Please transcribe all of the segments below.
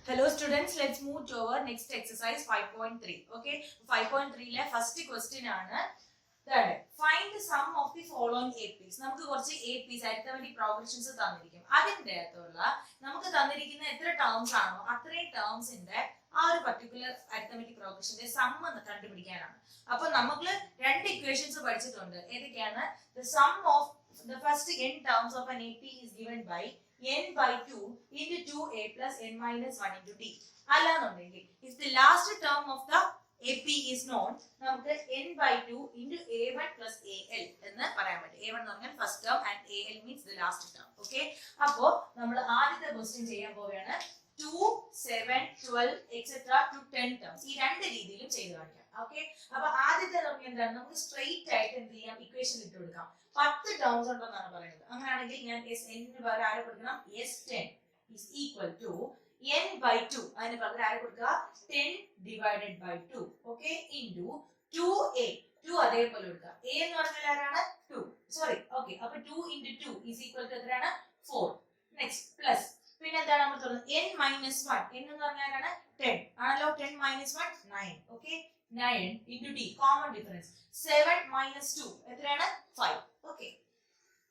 Hello students, let's move to our next exercise 5.3. Okay, 5.3 le first question aanu that find the sum of the following APs. നമുക്ക് കുറച്ച് APs arithmetic progressions തന്നിരിക്കും. അതിന്റെ അകത്തുള്ള നമുക്ക് തന്നിരിക്കുന്ന എത്ര ടേംസ് ആണോ അത്രയും ടേംസിന്റെ ആ ഒരു പർട്ടിക്കുലർ arithmetic progressionന്റെ സം കണ്ടുപിടിക്കാനാണ്. അപ്പോൾ നമുക്ക് രണ്ട് ഇക്വേഷൻസ് പഠിച്ചിട്ടുണ്ട്. ഏതൊക്കെയാണ്? The sum of the first n terms of an AP is given by n by 2 into 2a plus n minus 1 into d. അല്ലാന്നുണ്ടെങ്കിൽ if the last term of the AP is known, നമുക്ക് n by 2 into a1 plus al എന്ന് പറയാൻ പറ്റും. a1 എന്ന് പറഞ്ഞാൽ first term and al means the last term. Okay, അപ്പോൾ നമ്മൾ ആദ്യത്തെ ക്വസ്റ്റ്യൻ ചെയ്യാൻ പോവുകയാണ് 2, 7, 12 etc. to 10 terms. ഈ രണ്ട് രീതിയിലും ചെയ്തു കാണിക്കാം. ഓക്കെ, അപ്പൊ ആദ്യത്തെ നമുക്ക് എന്താണ്? നമുക്ക് സ്ട്രെയിറ്റ് ആയിട്ട് എന്ത് ചെയ്യാം? ഇക്വേഷൻ ഇട്ട് കൊടുക്കാം. 10 ടേംസ് ഉണ്ടെന്നാണ് പറയുന്നത്. അങ്ങനെയാണെങ്കിൽ ഞാൻ n ന് പകരം ആരെ കൊടുക്കണം? s10 is equal to n by 2. അതിന് പകരം ആരെ കൊടുക്കുക? 10 divided by 2. Okay, into 2a. 2 അതേപോലെ കൊടുക്കുക. a എന്ന് പറഞ്ഞാൽ ആരാണ്? 2. സോറി, ഓക്കെ, അപ്പൊ 2 into 2 is equal to എത്രയാണ്? 4. നെക്സ്റ്റ് പ്ലസ് പിന്നെ എന്താണ് നമ്മൾ പറയുന്നത്? n minus 1. n എന്ന് പറഞ്ഞാൽ ആരാണ്? 10 ആണല്ലോ. 10 minus 1 9. Okay, 9 into d, common difference. 7 minus 2 എത്രയാണ്? 5. ഓക്കെ,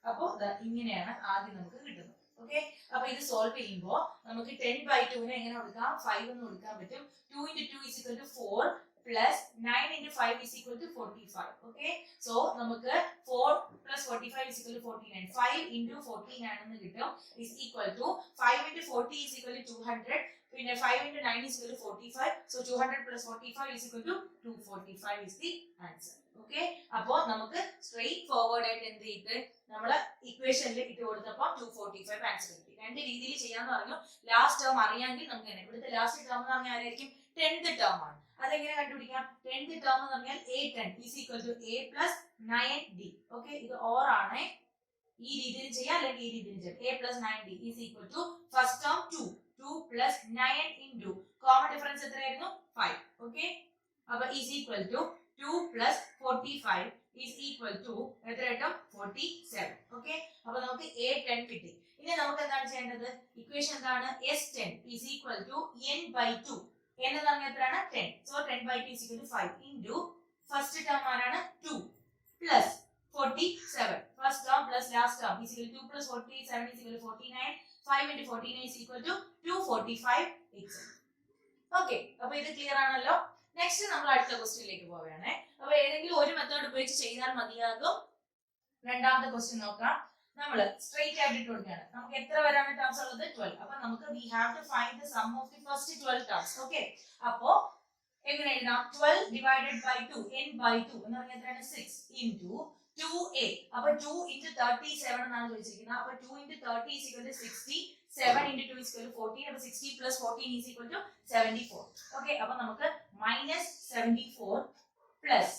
അപ്പോൾ ഇങ്ങനെയാണ് ആദ്യം നമുക്ക് കിട്ടുന്നത്. ഓക്കെ, അപ്പൊ ഇത് സോൾവ് ചെയ്യുമ്പോൾ നമുക്ക് 10 by 2 നെ എങ്ങനെ കൊടുക്കാം? 5 എന്ന് കൊടുക്കാൻ പറ്റും. 2 into 2 is equal to 4 plus 9 into 5 is equal to 45. Okay, so നമുക്ക് 4 plus 45 is equal to 49. 5 into 14 ആണെന്ന് കിട്ടും. is equal to 5 into 40 is equal to 200. പിന്നെ 5 into 9 is equal to 45. So 200 plus 45 is equal to 245 is the answer. Okay, അപ്പോൾ നമുക്ക് straight forward ആയിട്ട് എന്ത് ചെയ്തിട്ട് നമ്മള് ഇക്വേഷനിൽ ഇട്ട് കൊടുത്തപ്പോൾ 245 ആൻസർ കിട്ടി. രണ്ട് രീതിയിൽ ചെയ്യാന്ന് പറഞ്ഞു. ലാസ്റ്റ് ടേം അറിയാമെങ്കിൽ നമുക്ക് തന്നെ ഇവിടുത്തെ ലാസ്റ്റ് ടേം എന്ന് പറഞ്ഞാൽ ആരായിരിക്കും? 10th ടേം ആണ്. അതെങ്ങനെ കണ്ടുപിടിക്കാം? 10th ടേം എന്ന് പറഞ്ഞാൽ a10 is equal to a plus 9d. Okay, ഇത് ഓർ ആണ്. ഈ രീതിയിൽ ചെയ്യാം അല്ലെങ്കിൽ ഈ രീതിയിൽ ചെയ്യാം. a plus 9d is equal to first term 2 plus 9 into common difference എത്രയായിരുന്നു? 5. ഓക്കെ, അപ്പോൾ is equal to 2 plus 45 is equal to എത്ര കിട്ടും? 47. ഓക്കെ, അപ്പോൾ നമുക്ക് a10 കിട്ടി. ഇനി നമുക്ക് എന്താണ് ചെയ്യേണ്ടത്? ഇക്വേഷൻ എന്താണ്? s10 is equal to n by 2. n എന്ന് പറഞ്ഞാൽ എത്രയാണ്? 10. So 10 by 2 is equal to 5 into first term ആരാണ്? 2 plus 47. First term plus last term is equal to 2 plus 47 is equal to 49. 5 into 49 is equal to 245. Okay, അപ്പൊ ഇത് clear ആണല്ലോ. Next നമ്മൾ അടുത്ത ക്വസ്റ്റ്യനിലേക്ക് പോവുകയാണ്. അപ്പൊ ഏതെങ്കിലും ഒരു മെത്തേഡ് ഉപയോഗിച്ച് ചെയ്താൽ മതിയാകും. രണ്ടാമത്തെ ക്വസ്റ്റ്യൻ നോക്കാം. നമ്മൾ സ്ട്രെയിറ്റ് ആയിട്ട് ഇട്ട് കൊടുക്കുകയാണ്. നമുക്ക് എത്ര വരാണ് ടേംസ് ഉള്ളത്? 12. അപ്പൊ നമുക്ക് we have to find the sum of the first 12 terms. Okay, അപ്പോ എങ്ങനെ എഴുതാം? 12 divided by 2, n by 2 എന്ന് പറഞ്ഞാൽ എത്രയാണ്? 6 into 2a. അപ്പൊ 2 into 37 എന്നാണ് ചോദിച്ചിരിക്കുന്നത്. അപ്പൊ 2 into 30 is equal to 60. 7 into 2 is equal to 14. അപ്പൊ 60 plus 14 is equal to 74. Okay, അപ്പൊ നമുക്ക് minus 74 plus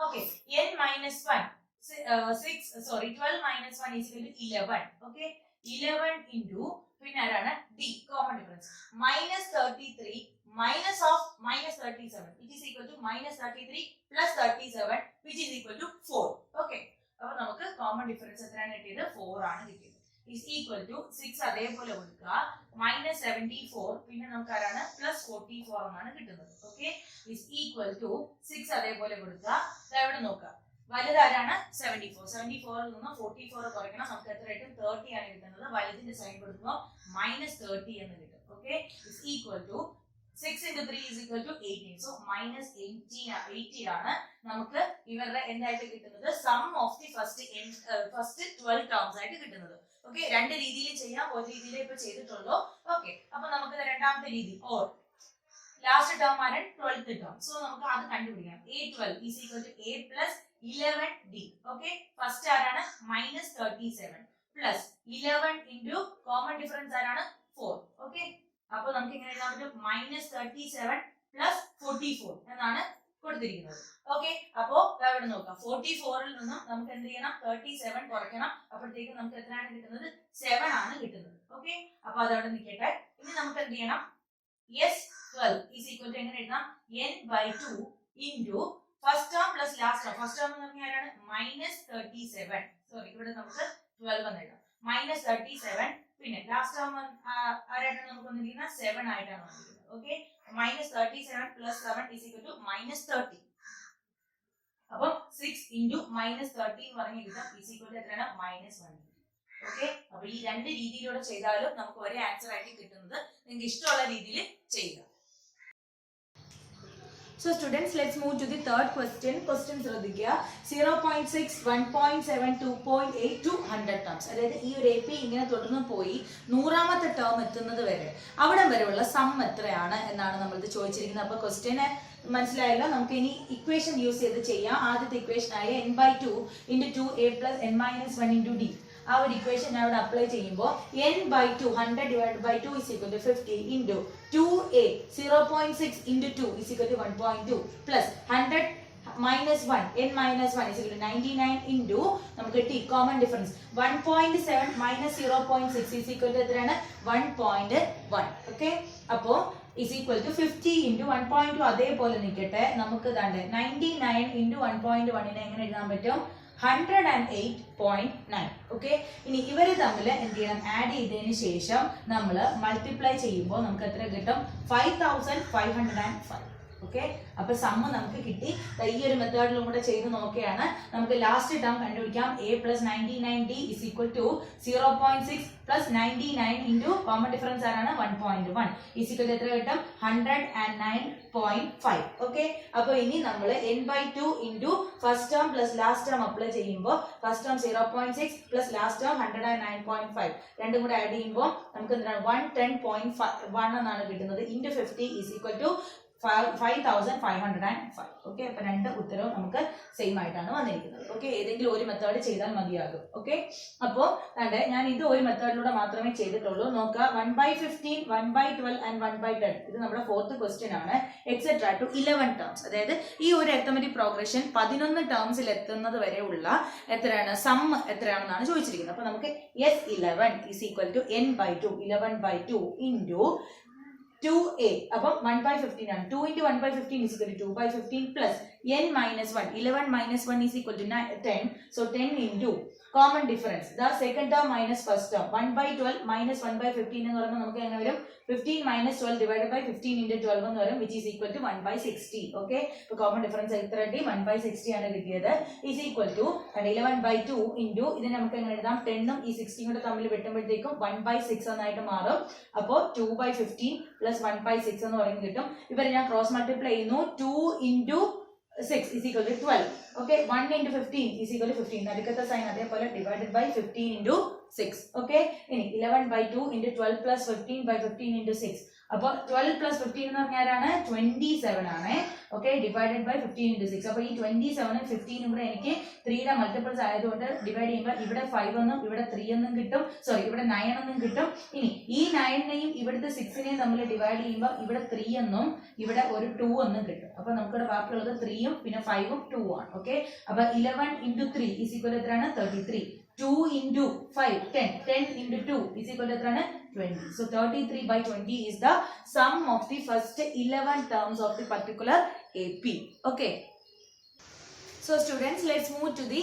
okay n minus 1 12 minus 1 is equal to 11. Okay, 11 into പിന്നെ ആരാണ്? d, common difference. minus 33 minus of minus 37, it is equal to minus 33 plus 37 which is equal to 4. Okay, അപ്പോൾ നമുക്ക് common difference എത്രയാണ് കിട്ടിയത്? 4 ആണ് കിട്ടിയത്. is equal to 6 അതേപോലെ കൊടുക്കുക. minus 74 പിന്നെ നമുക്ക് ആരാണ്? plus 44 എന്നാണ് കിട്ടുന്നത്. Okay, is equal to 6 അതേപോലെ കൊടുക്കുക. ഇവിടെ നോക്കുക, വലുതാരാണ്? 74. 74 ൽ നിന്ന് 44 കുറയ്ക്കണം. നമുക്ക് എത്ര കിട്ടും? 30 ആണ് കിട്ടുന്നത്. വലുതിന്റെ സൈൻ കൊടുക്കുമ്പോൾ minus 30 എന്ന് കിട്ടും. Okay, is equal to 6 into 3 is equal to 18. So minus 80 ആണ് നമുക്ക് ഇവരുടെ എന്തായിട്ട് കിട്ടുന്നത്? Sum of the first 12 terms ആയിട്ട് കിട്ടുന്നത്. ഓക്കെ, രണ്ട് രീതിയിൽ ചെയ്യാം. ഒരു രീതിയിലേ ഇപ്പൊ ചെയ്തിട്ടുള്ളൂ. ഓക്കെ, അപ്പൊ നമുക്ക് രണ്ടാമത്തെ രീതി ഓർ ലാസ്റ്റ് ടേം ആണ് 12th ടേം. സോ നമുക്ക് അത് കണ്ടുപിടിക്കാം. a12 is equal to a plus 11d. Okay, first ആരാണ്? minus 37 plus 11 into common difference ആരാണ്? 4. ഓക്കെ, അപ്പോൾ നമുക്ക് ഇങ്ങനെ എഴുതാൻ പറ്റും minus 37 plus 44 എന്നാണ് കൊടുത്തിരിക്കുന്നത്. ഓക്കെ, അപ്പോ ഇവിടെ നോക്കാം. 44 ൽ നിന്നും നമുക്ക് എന്ത് ചെയ്യണം? 37 കുറയ്ക്കണം. അപ്പോഴത്തേക്ക് നമുക്ക് എത്രയാണ് കിട്ടുന്നത്? 7 ആണ് കിട്ടുന്നത്. ഓക്കെ, അപ്പൊ അതവിടെ നിൽക്കട്ടെ. ഇനി നമുക്ക് എന്ത് ചെയ്യണം? s12 is equal to എങ്ങനെ എഴുതാം? n by 2 into first term plus last term. First term എന്ന് പറഞ്ഞാൽ ആരാണ്? minus 37. സോറി, ഇവിടെ നമുക്ക് 12 എന്ന് എഴുതാം. മൈനസ് 37 പിന്നെ ലാസ്റ്റ് ആരായിട്ടാണ് നമുക്ക് വന്നിരിക്കുന്നത് 7 ആയിട്ടാണ് വന്നിരിക്കുന്നത്. Okay, minus 37 plus 7 is equal to minus 30. അപ്പൊ 6 ഇൻറ്റു മൈനസ് 30 എന്ന് പറഞ്ഞ് കിട്ടാം ഇസ് ഈക്വൽ ടു എത്രയാണ് മൈനസ് 1. ഓക്കെ, അപ്പൊ ഈ രണ്ട് രീതിയിലൂടെ ചെയ്താലും നമുക്ക് ഒരേ ആൻസർ ആയിട്ട് കിട്ടുന്നത്. നിങ്ങൾക്ക് ഇഷ്ടമുള്ള രീതിയിൽ ചെയ്യുക. So students, let's move to the third question. Question ശ്രദ്ധിക്കുക. 0.6, 1.7, 2.8 to 100 terms. അതായത് ഈ ഒരു AP ഇങ്ങനെ തുടർന്ന് പോയി 100ാമത്തെ ടേം എത്തുന്നത് വരെ അവിടെ വരെയുള്ള സം എത്രയാണ് എന്നാണ് നമ്മളിത് ചോദിച്ചിരിക്കുന്നത്. അപ്പൊ ക്വസ്റ്റ്യന് മനസ്സിലായല്ലോ. നമുക്ക് ഇനി ഇക്വേഷൻ യൂസ് ചെയ്ത് ചെയ്യാം. ആദ്യത്തെ ഇക്വേഷൻ ആയ n/2 into 2a plus n-1 into d. ആ ഒരു ഇക്വേഷൻ ഞാൻ ഇവിടെ അപ്ലൈ ചെയ്യുമ്പോൾ n/2 100 divided by 2 is equal to 50 into 2a 0.6 into 2 is equal to 1.2 plus 100 minus 1 n-1 is equal to 99 into നമുക്ക് t common difference 1.7 minus 0.6 is equal to എത്രയാണ് 1.1. Okay, അപ്പോ is equal to 50 into 1.2 അതേപോലെ നിൽക്കട്ടെ. നമുക്ക് ദാണ്ടെ 99 into 1.1 എങ്ങനെ എഴുതാൻ പറ്റും 108.9. Okay, ഇനി ഇവര് തമ്മിൽ എന്ത് ചെയ്യണം, ആഡ് ചെയ്തതിന് ശേഷം നമ്മൾ മൾട്ടിപ്ലൈ ചെയ്യുമ്പോൾ നമുക്ക് എത്ര കിട്ടും 5505. ഓക്കെ, അപ്പൊ സമ്മ് നമുക്ക് കിട്ടി. ഈ ഒരു മെത്തേഡിലും കൂടെ ചെയ്ത് നോക്കിയാണ് നമുക്ക് ലാസ്റ്റ് ടേം കണ്ടുപിടിക്കാം. a plus 99d is equal to 0.6 plus 99 into common difference ആരാണ് 1.1 is equal to എത്ര കിട്ടും 109.5. ഓക്കെ, അപ്പൊ ഇനി നമ്മൾ n/2 into first term plus last term apply ചെയ്യുമ്പോൾ first term 0.6 plus last term 109.5 രണ്ടും കൂടെ ആഡ് ചെയ്യുമ്പോൾ നമുക്ക് എന്താണ് 110.1 എന്നാണ് കിട്ടുന്നത്. into 50 is equal to 5505. Okay, അപ്പൊ രണ്ട് ഉത്തരവും നമുക്ക് സെയിം ആയിട്ടാണ് വന്നിരിക്കുന്നത്. ഓക്കെ, ഏതെങ്കിലും ഒരു മെത്തേഡ് ചെയ്താൽ മതിയാകും. ഓക്കെ, അപ്പോ ഞാൻ ഇത് ഒരു മെത്തേഡിലൂടെ മാത്രമേ ചെയ്തിട്ടുള്ളൂ. നോക്കുക, 1/15, 1/12 ആൻഡ് 1/10 ഇത് നമ്മുടെ ഫോർത്ത് ക്വസ്റ്റ്യൻ ആണ്. Etcetera to 11 terms. അതായത് ഈ ഒരു അരിത്മെറ്റിക് പ്രോഗ്രഷൻ 11 ടേംസിൽ എത്തുന്നത് വരെയുള്ള എത്രയാണ് സം എത്രയാണെന്നാണ് ചോദിച്ചിരിക്കുന്നത്. അപ്പൊ നമുക്ക് S11 is equal to n/2 11/2 into 2a. അപ്പം 1/15 ആണ്. 2 into 1/15 is equal to 2/15 plus n-1 11 minus 1 is equal to 10. So 10 into common difference the second term minus first term 1/12 minus 1/15 എന്ന് പറയുമ്പോൾ നമുക്ക് എങ്ങനെ വരും 15 minus 12 divided by 15 into 12 എന്ന് വരും, which is equal to 1/60. Okay, അപ്പോൾ കോമൺ ഡിഫറൻസ് എത്ര കിട്ടി 1/60 ആണ് കിട്ടിയത്. is equal to 11/2 into ഇതിനെ നമുക്ക് എങ്ങനെ എഴുതാം 10ഉം ഈ 60 കൂടെ തമ്മിൽ വെട്ടുമ്പോഴത്തേക്കും 1/6 എന്നായിട്ട് മാറും. അപ്പോൾ 2/15 plus 1/6 എന്ന് പറയുന്നത് കിട്ടും. ഇവരെ ഞാൻ ക്രോസ് മൾട്ടിപ്ലൈ ചെയ്യുന്നു. 2 into 6 is equal to 12. Okay, 1 into 15 is equal to 15. നടുക്കത്തെ sign അതേപോലെ divided by 15 into 6. Okay, ഇനി 11/2 into 12 plus 15/15 into 6. അപ്പോൾ 12 plus 15 എന്ന് പറഞ്ഞാലാണ് 27 ആണ്. Okay, divided by 15 into 6. അപ്പോൾ ഈ 27 15 കൂടെ എനിക്ക് 3യുടെ മൾട്ടിപ്പിൾസ് ആയതുകൊണ്ട് ഡിവൈഡ് ചെയ്യുമ്പോൾ ഇവിടെ 5 എന്നും ഇവിടെ 3 എന്നും കിട്ടും. സോറി, ഇവിടെ 9 എന്നും കിട്ടും. ഇനി ഈ 9നെയും ഇവിടുത്തെ 6നെയും നമ്മൾ ഡിവൈഡ് ചെയ്യുമ്പോൾ ഇവിടെ 3 എന്നും ഇവിടെ ഒരു 2 എന്നും കിട്ടും. അപ്പൊ നമുക്കിവിടെ ബാക്കിയുള്ളത് 3ഉം പിന്നെ 5ഉം 2 ആണ്. ഓക്കെ, അപ്പൊ 11 into 3 is equal to എത്രയാണ് 33. 2 into 5 10. 10 into 2 is equal to എത്രയാണ് 20. So 33/20 is the sum of the first 11 terms of the particular AP. Okay. So students, let's move to the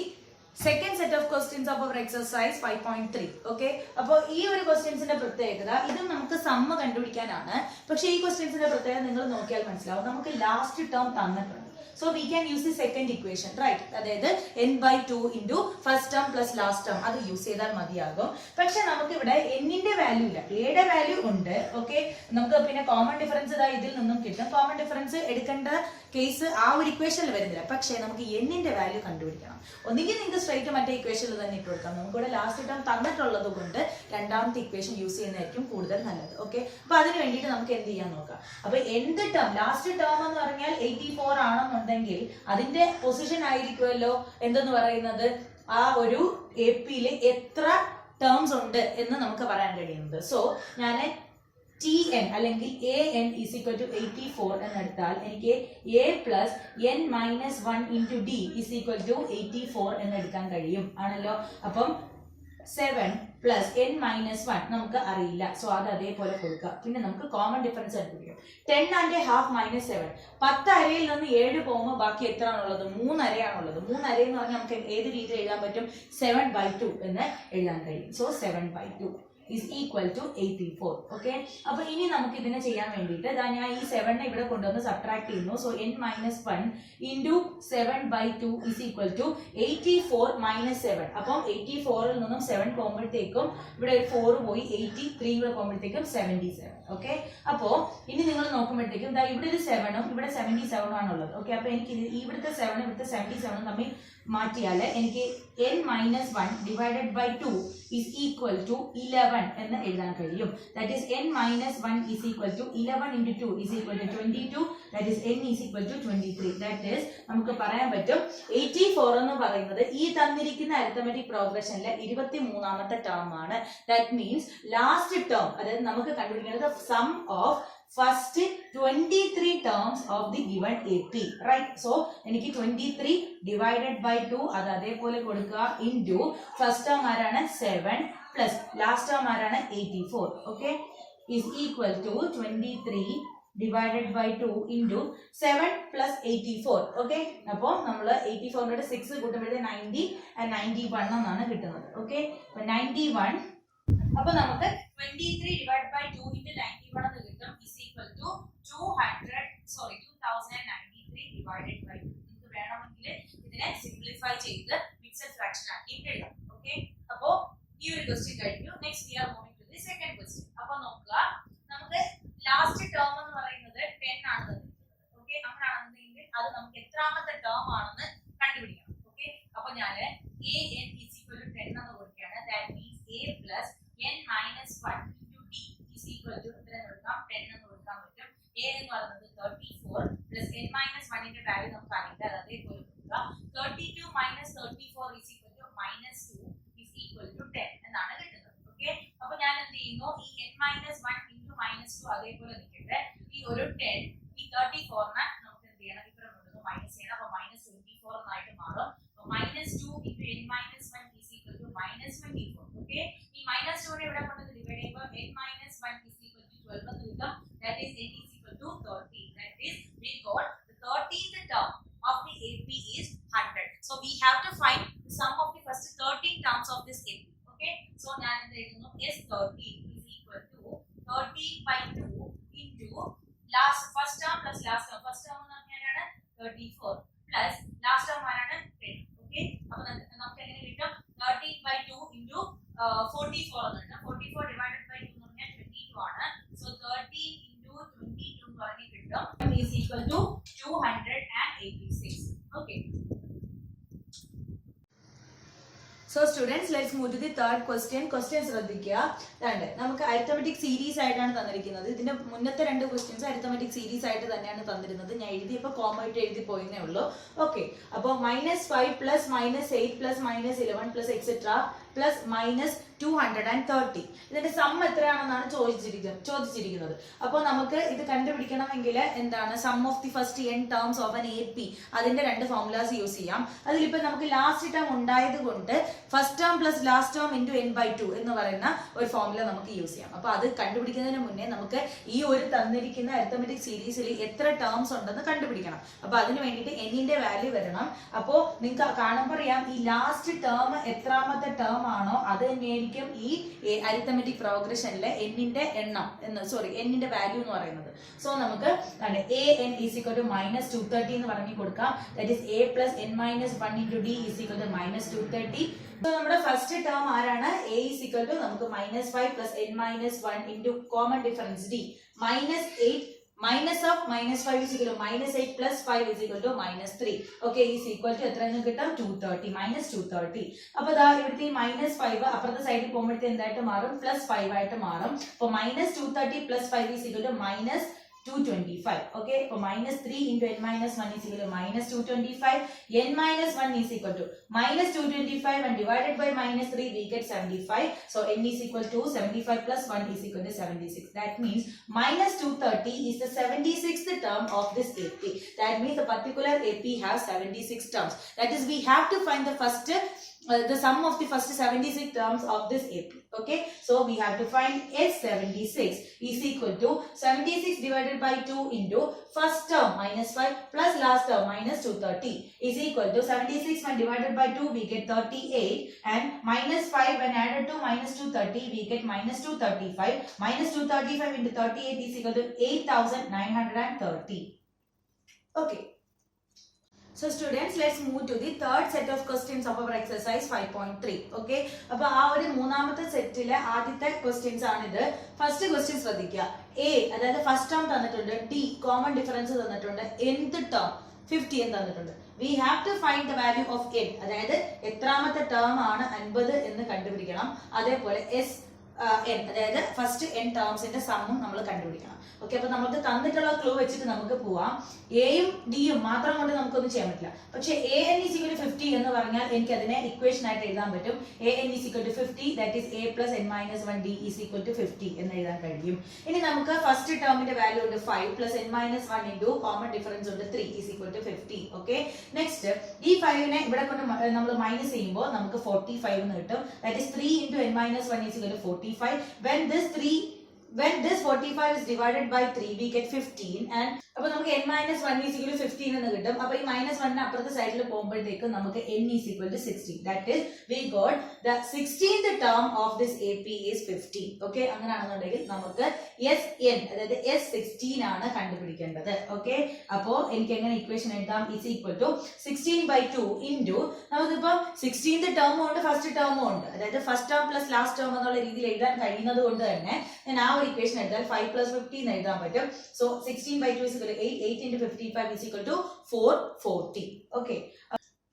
second set of questions of our exercise 5.3. Okay, അപ്പോൾ ഈ ഒരു ക്വസ്റ്റ്യൻസിന്റെ പ്രത്യേകത ഇതും നമുക്ക് സമ്മ കണ്ടുപിടിക്കാനാണ്. പക്ഷേ ഈ ക്വസ്റ്റ്യൻസിന്റെ പ്രത്യേകത നിങ്ങൾ നോക്കിയാൽ മനസ്സിലാവും. നമുക്ക് ലാസ്റ്റ് ടേം തന്നിട്ടുണ്ട്. So we can use the second equation, right? അതായത് n/2 into first term plus last term അത് യൂസ് ചെയ്താൽ മതിയാകും. പക്ഷെ നമുക്ക് ഇവിടെ n-ന്റെ വാല്യൂ ഇല്ല, a-യുടെ വാല്യൂ ഉണ്ട്. ഓക്കെ, നമുക്ക് പിന്നെ കോമൺ ഡിഫറൻസ് ഇതാ ഇതിൽ നിന്നും കിട്ടും. കോമൺ ഡിഫറൻസ് എടുക്കേണ്ട കേസ് ആ ഒരു ഇക്വേഷനിൽ വരുന്നില്ല. പക്ഷേ നമുക്ക് n-ന്റെ വാല്യൂ കണ്ടുപിടിക്കണം. ഒന്നുകിൽ നിങ്ങൾക്ക് സ്ട്രൈറ്റ് മറ്റേ ഇക്വേഷനിൽ തന്നെ ഇട്ട് കൊടുക്കാം. നമുക്കിവിടെ ലാസ്റ്റ് ടേം തന്നിട്ടുള്ളത് കൊണ്ട് രണ്ടാമത്തെ ഇക്വേഷൻ യൂസ് ചെയ്യുന്നതായിരിക്കും കൂടുതൽ നല്ലത്. ഓക്കെ, അപ്പൊ അതിന് വേണ്ടിയിട്ട് നമുക്ക് എന്ത് ചെയ്യാൻ നോക്കാം. അപ്പൊ nth ടേം ലാസ്റ്റ് ടേം എന്ന് പറഞ്ഞാൽ 84 ആണെന്നുണ്ടെങ്കിൽ അതിന്റെ പൊസിഷൻ ആയിരിക്കുമല്ലോ എന്തെന്ന് പറയുന്നത് ആ ഒരു AP-യിൽ എത്ര ടേംസ് ഉണ്ട് എന്ന് നമുക്ക് പറയാൻ കഴിയുന്നത്. സോ ഞാൻ TN അല്ലെങ്കിൽ AN is equal to 84 എന്നെടുത്താൽ എനിക്ക് A plus n-1 into D is equal to 84 എന്നെടുക്കാൻ കഴിയും ആണല്ലോ. അപ്പം 7 പ്ലസ് n മൈനസ് 1 നമുക്ക് അറിയില്ല, സോ അത് അതേപോലെ കൊടുക്കുക. പിന്നെ നമുക്ക് കോമൺ ഡിഫറൻസ് കണ്ടുപിടിക്കാം. 10 ആൻഡ് ഹാഫ് മൈനസ് 7. 10 അരയിൽ നിന്ന് 7 പോകുമ്പോൾ ബാക്കി എത്ര ആണുള്ളത്? 3 അരയാണുള്ളത്. 3 അര എന്ന് പറഞ്ഞാൽ നമുക്ക് ഏത് രീതിയിൽ എഴുതാൻ പറ്റും? 7/2 എന്ന് എഴുതാൻ കഴിയും. So 7/2 is equal to 84. Okay, അപ്പൊ ഇനി നമുക്ക് ഇതിനെ ചെയ്യാൻ വേണ്ടിയിട്ട് ഞാൻ ഈ 7 ഇവിടെ കൊണ്ടുവന്ന് സബ്ട്രാക്ട് ചെയ്യുന്നു. So n minus 1 into 7/2 is equal to 84 minus 7. അപ്പം 84ൽ നിന്നും 7 പോകുമ്പോഴത്തേക്കും ഇവിടെ 4 പോയി 83 ഇവിടെ പോകുമ്പോഴത്തേക്കും 77. ഓക്കെ, അപ്പോ ഇനി നിങ്ങൾ നോക്കുമ്പോഴത്തേക്കും ഇവിടെ ഒരു 7ഉം ഇവിടെ 77 ആണുള്ളത്. ഓക്കെ, അപ്പൊ എനിക്ക് ഇവിടുത്തെ 7 ഇവിടുത്തെ 77 തമ്മിൽ മാറ്റിയാൽ എനിക്ക് n minus 1 divided by 2 is equal to 11 എന്ന് എഴുതാൻ കഴിയും. That is n minus 1 is equal to 11 into 2 is equal to 22. That is n is equal to 23. That is നമുക്ക് പറയാൻ പറ്റും 84 എന്ന് പറയുന്നത് ഈ തന്നിരിക്കുന്ന അരിത്തമെറ്റിക് പ്രോഗ്രഷനിലെ 23ാമത്തെ ടേം ആണ്. That means ലാസ്റ്റ് ടേം, അതായത് നമുക്ക് കണ്ടുപിടിക്കുന്നത് some of first 23 terms of the given AP, right? So എനിക്ക് 23 divided by 2 അത് അതേപോലെ കൊടുക്കുക into first term ആരാണ് 7 plus last term ആരാണ് 84. Okay, is equal to 23 divided by 2 into 7 plus 84. Okay, അപ്പോൾ നമ്മൾ 84 നോട് 6 കൂട്ടുമ്പോഴേ 90 and 91 എന്നാണ് കിട്ടുന്നത്. Okay, അപ്പോൾ 91, അപ്പോൾ നമുക്ക് 23 divided by 2 into 91 എന്ന് കിട്ടും is equal to 2093 divided by 2. നിങ്ങൾക്ക് വേണമെങ്കിൽ ഇതിനെ സിംപ്ലിഫൈ ചെയ്ത് മിക്സഡ് ഫ്രാക്ഷൻ ആക്കി എഴുതാം. ഓക്കെ, അപ്പോൾ ഈ ഒരു ക്വസ്റ്റ്യൻ കഴിഞ്ഞു. Next we are moving to the second question. അപ്പോൾ നോക്കുക, നമുക്ക് ലാസ്റ്റ് ടേം എന്ന് പറയുന്നത് 10 ആണ് തന്നിരിക്കുന്നത്. ഓക്കെ, അങ്ങനെയാണെന്നുണ്ടെങ്കിൽ അത് നമുക്ക് എത്രാമത്തെ ടേം ആണെന്ന് കണ്ടുപിടിക്കണം. ഓക്കെ, അപ്പോൾ ഞാൻ an is equal to 10 എന്ന് കൊടുക്കുകയാണ്. That means a plus n minus 1 into d is equal to എത്ര കൊടുക്കാം? 10 എന്ന് കൊടുക്കാൻ പറ്റും. a എന്ന് പറയുന്നത് 34 plus n minus 1 ന്റെ വാല്യൂ നമുക്ക് അറിയില്ല, അത് അതേപോലെ കൊടുക്കുക. 32 minus 34 is equal to minus 2 is equal to 10 എന്നാണ് കിട്ടുന്നത്. ഓക്കെ, അപ്പോൾ ഞാൻ എന്ത് ചെയ്യുന്നു? ഈ n minus 1 into minus 2 അതേപോലെ നിൽക്കട്ടെ. ഈ ഒരു 10 ഈ 34നെ നമുക്ക് എന്ത് ചെയ്യണം? ഇപ്പുറം കൊണ്ടുവന്ന് മൈനസ് ചെയ്യണം. അപ്പോൾ minus 24 എന്നായിട്ട് മാറും. അപ്പോൾ minus 2 into n minus 1 is equal to minus 24. Okay, ഈ minus 2 നെ ഇവിടെ കൊണ്ടുവന്ന് ഡിവൈഡ് ചെയ്യുമ്പോൾ n minus 1 is equal to 12 എന്ന് കിട്ടും. That is n is equal to 30. That is we got the 13th term of the AP is 100. So we have to find the sum of the first 13 terms of this AP. Okay, so ഞാൻ എന്ത് എഴുതുന്നു? S13 is equal to 13/2 into first term plus last term. First term എന്ന് പറഞ്ഞാൽ 34 plus last term ആരാണ് 10. Okay, അപ്പോൾ നമുക്ക് എങ്ങനെ കിട്ടും? 13/2 into 44 എന്ന് കിട്ടും. 44 divided by 2 എന്ന് പറഞ്ഞാൽ 22 ആണ്. So 13 into 22 എന്ന് പറഞ്ഞ് കിട്ടും is equal to 286. Okay. So students, let's move to the third question. Question ശ്രദ്ധിക്കുക. നമുക്ക് അരിത്തമെറ്റിക് സീരീസ് ആയിട്ടാണ് തന്നിരിക്കുന്നത്. ഇതിന്റെ മുന്നത്തെ രണ്ട് ക്വസ്റ്റ്യൻസ് അരിത്തമെറ്റിക് സീരീസ് ആയിട്ട് തന്നെയാണ് തന്നിരുന്നത്. ഞാൻ എഴുതിയപ്പോൾ കോമ ആയിട്ട് എഴുതി പോയിന്നേ ഉള്ളൂ. ഓക്കെ, അപ്പോൾ -5 plus -8 plus -11 plus etc plus -230. ഇതിന്റെ സം എത്രയാണെന്നാണ് ചോദിച്ചിരിക്കുന്നത്. അപ്പോൾ നമുക്ക് ഇത് കണ്ടുപിടിക്കണമെങ്കിൽ എന്താണ്? Sum of the first n terms of an AP, അതിന്റെ രണ്ട് ഫോർമുലാസ് യൂസ് ചെയ്യാം. അതിലിപ്പോൾ നമുക്ക് ലാസ്റ്റ് ടേം ഉണ്ടായത് കൊണ്ട് first term plus last term into n/2 എന്ന് പറയുന്ന ഒരു ഫോർമുല നമുക്ക് യൂസ് ചെയ്യാം. അപ്പോൾ അത് കണ്ടുപിടിക്കുന്നതിന് മുന്നേ നമുക്ക് ഈ ഒരു തന്നിരിക്കുന്ന അരിത്തമെറ്റിക് സീരീസിൽ എത്ര ടേംസ് ഉണ്ടെന്ന് കണ്ടുപിടിക്കണം. അപ്പോൾ അതിന് വേണ്ടിയിട്ട് എന്നിന്റെ വാല്യൂ വരണം. അപ്പോൾ നിങ്ങൾക്ക് കാണുമ്പോൾ അറിയാം ഈ ലാസ്റ്റ് ടേം എത്രാമത്തെ ടേം ആണോ അത് തന്നെയായിരിക്കും ഈ അരിത്തമെറ്റിക് പ്രോഗ്രഷനിലെ എന്നിന്റെ എണ്ണം എന്നിന്റെ വാല്യൂ എന്ന് പറയുന്നത്. സോ നമുക്ക് an is equal to -230 എന്ന് പറഞ്ഞു കൊടുക്കാം. That is a plus n minus 1 into d is equal to -230. So നമ്മുടെ ഫസ്റ്റ് ടേം ആരാണ്? a is equal to നമുക്ക് -5 plus n minus 1 into common difference d -8 minus of -5 is equal to -8 plus 5 is equal to -3. Okay, is equal to എത്ര എന്ന് കിട്ടും? 230 -230. അപ്പോൾ ദാ ഇവിടുത്തെ -5 അപ്പുറത്തെ സൈഡിൽ പോകുമ്പോഴത്തെ എന്തായിട്ട് മാറും? +5 ആയിട്ട് മാറും. അപ്പോൾ -230 plus 5 is equal to -225. Okay, so -3 into n minus 1 is equal to -225. n minus 1 is equal to -225 and divided by -3 we get 75. So n is equal to 75 plus 1 is equal to 76. That means -230 is the 76th term of this AP. That means the particular AP has 76 terms. That is, we have to find the sum of the first 76 terms of this AP. Okay, so we have to find S76 is equal to 76 divided by 2 into first term minus 5 plus last term minus 230 is equal to 76 when divided by 2 we get 38 and minus 5 when added to minus 230 we get minus 235 minus 235 into 38 is equal to 8930. Okay. So students, let's move to the third set of questions of our exercise 5.3. Okay. അപ്പോൾ ആ ഒരു മൂന്നാമത്തെ സെറ്റിലെ ആദ്യത്തെ questions ആണിത്. First question ശ്രദ്ധിക്കുക. A അതായത് first term തന്നിട്ടുണ്ട്, ഡി കോമൺ ഡിഫറൻസ് തന്നിട്ടുണ്ട്, nth ടേം 50 എന്ന് തന്നിട്ടുണ്ട്. We have to find the value of n, അതായത് എത്രാമത്തെ ടേം ആണ് 50 എന്ന് കണ്ടുപിടിക്കണം. അതേപോലെ n അതായത് ഫസ്റ്റ് n ടേംസിന്റെ സമ്മും നമ്മൾ കണ്ടുപിടിക്കണം. ഓക്കെ, അപ്പൊ നമുക്ക് തന്നിട്ടുള്ള ക്ലൂ വെച്ചിട്ട് നമുക്ക് പോവാം. എയും ഡിയും മാത്രം കൊണ്ട് നമുക്കൊന്നും ചെയ്യാൻ പറ്റില്ല. പക്ഷെ an is equal to 50 എന്ന് പറഞ്ഞാൽ എനിക്ക് അതിനെ ഇക്വേഷൻ ആയിട്ട് എഴുതാൻ പറ്റും. an is equal to 50, that is a plus n minus 1 d is equal to 50 എന്ന് എഴുതാൻ കഴിയും. ഇനി നമുക്ക് ഫസ്റ്റ് ടേമിന്റെ വാല്യൂ ഉണ്ട് 5 plus n minus 1 into common difference ഉണ്ട് 3 is equal to 50. Okay, next ഈ 5 നെ ഇവിടെ കൊണ്ട് നമ്മൾ മൈനസ് ചെയ്യുമ്പോൾ നമുക്ക് 45 എന്ന് കിട്ടും. That is 3 into n minus 1 is equal to 45. When this 45 is divided by 3 we get 15 and അപ്പോൾ നമുക്ക് n minus 1 is equal to 15 എന്ന് കിട്ടും. അപ്പോൾ ഈ minus 1 അപ്പുറത്തെ സൈഡിൽ പോകുമ്പോഴത്തേക്ക് നമുക്ക് n is equal to 16. That is we got the 16th term of this AP is 50. Okay, അങ്ങനെയാണെന്നുണ്ടെങ്കിൽ നമുക്ക് SN അതായത് S16 ആണ് കണ്ടുപിടിക്കേണ്ടത്. ഓക്കെ, അപ്പോൾ എനിക്ക് എങ്ങനെ ഇക്വേഷൻ എഴുതാം? is equal to 16 by 2 into നമുക്കിപ്പോൾ 16th ടേമും ഉണ്ട് ഫസ്റ്റ് ടേമും ഉണ്ട്, അതായത് first term plus last term എന്നുള്ള രീതിയിൽ എഴുതാൻ കഴിയുന്നത് കൊണ്ട് തന്നെ ഞാൻ ആ ഒരു ഇക്വേഷൻ എഴുതാൽ 5 plus 50 എന്ന് എഴുതാൻ പറ്റും. So 16 by 2 is 8 into 55 is equal to 440. Okay,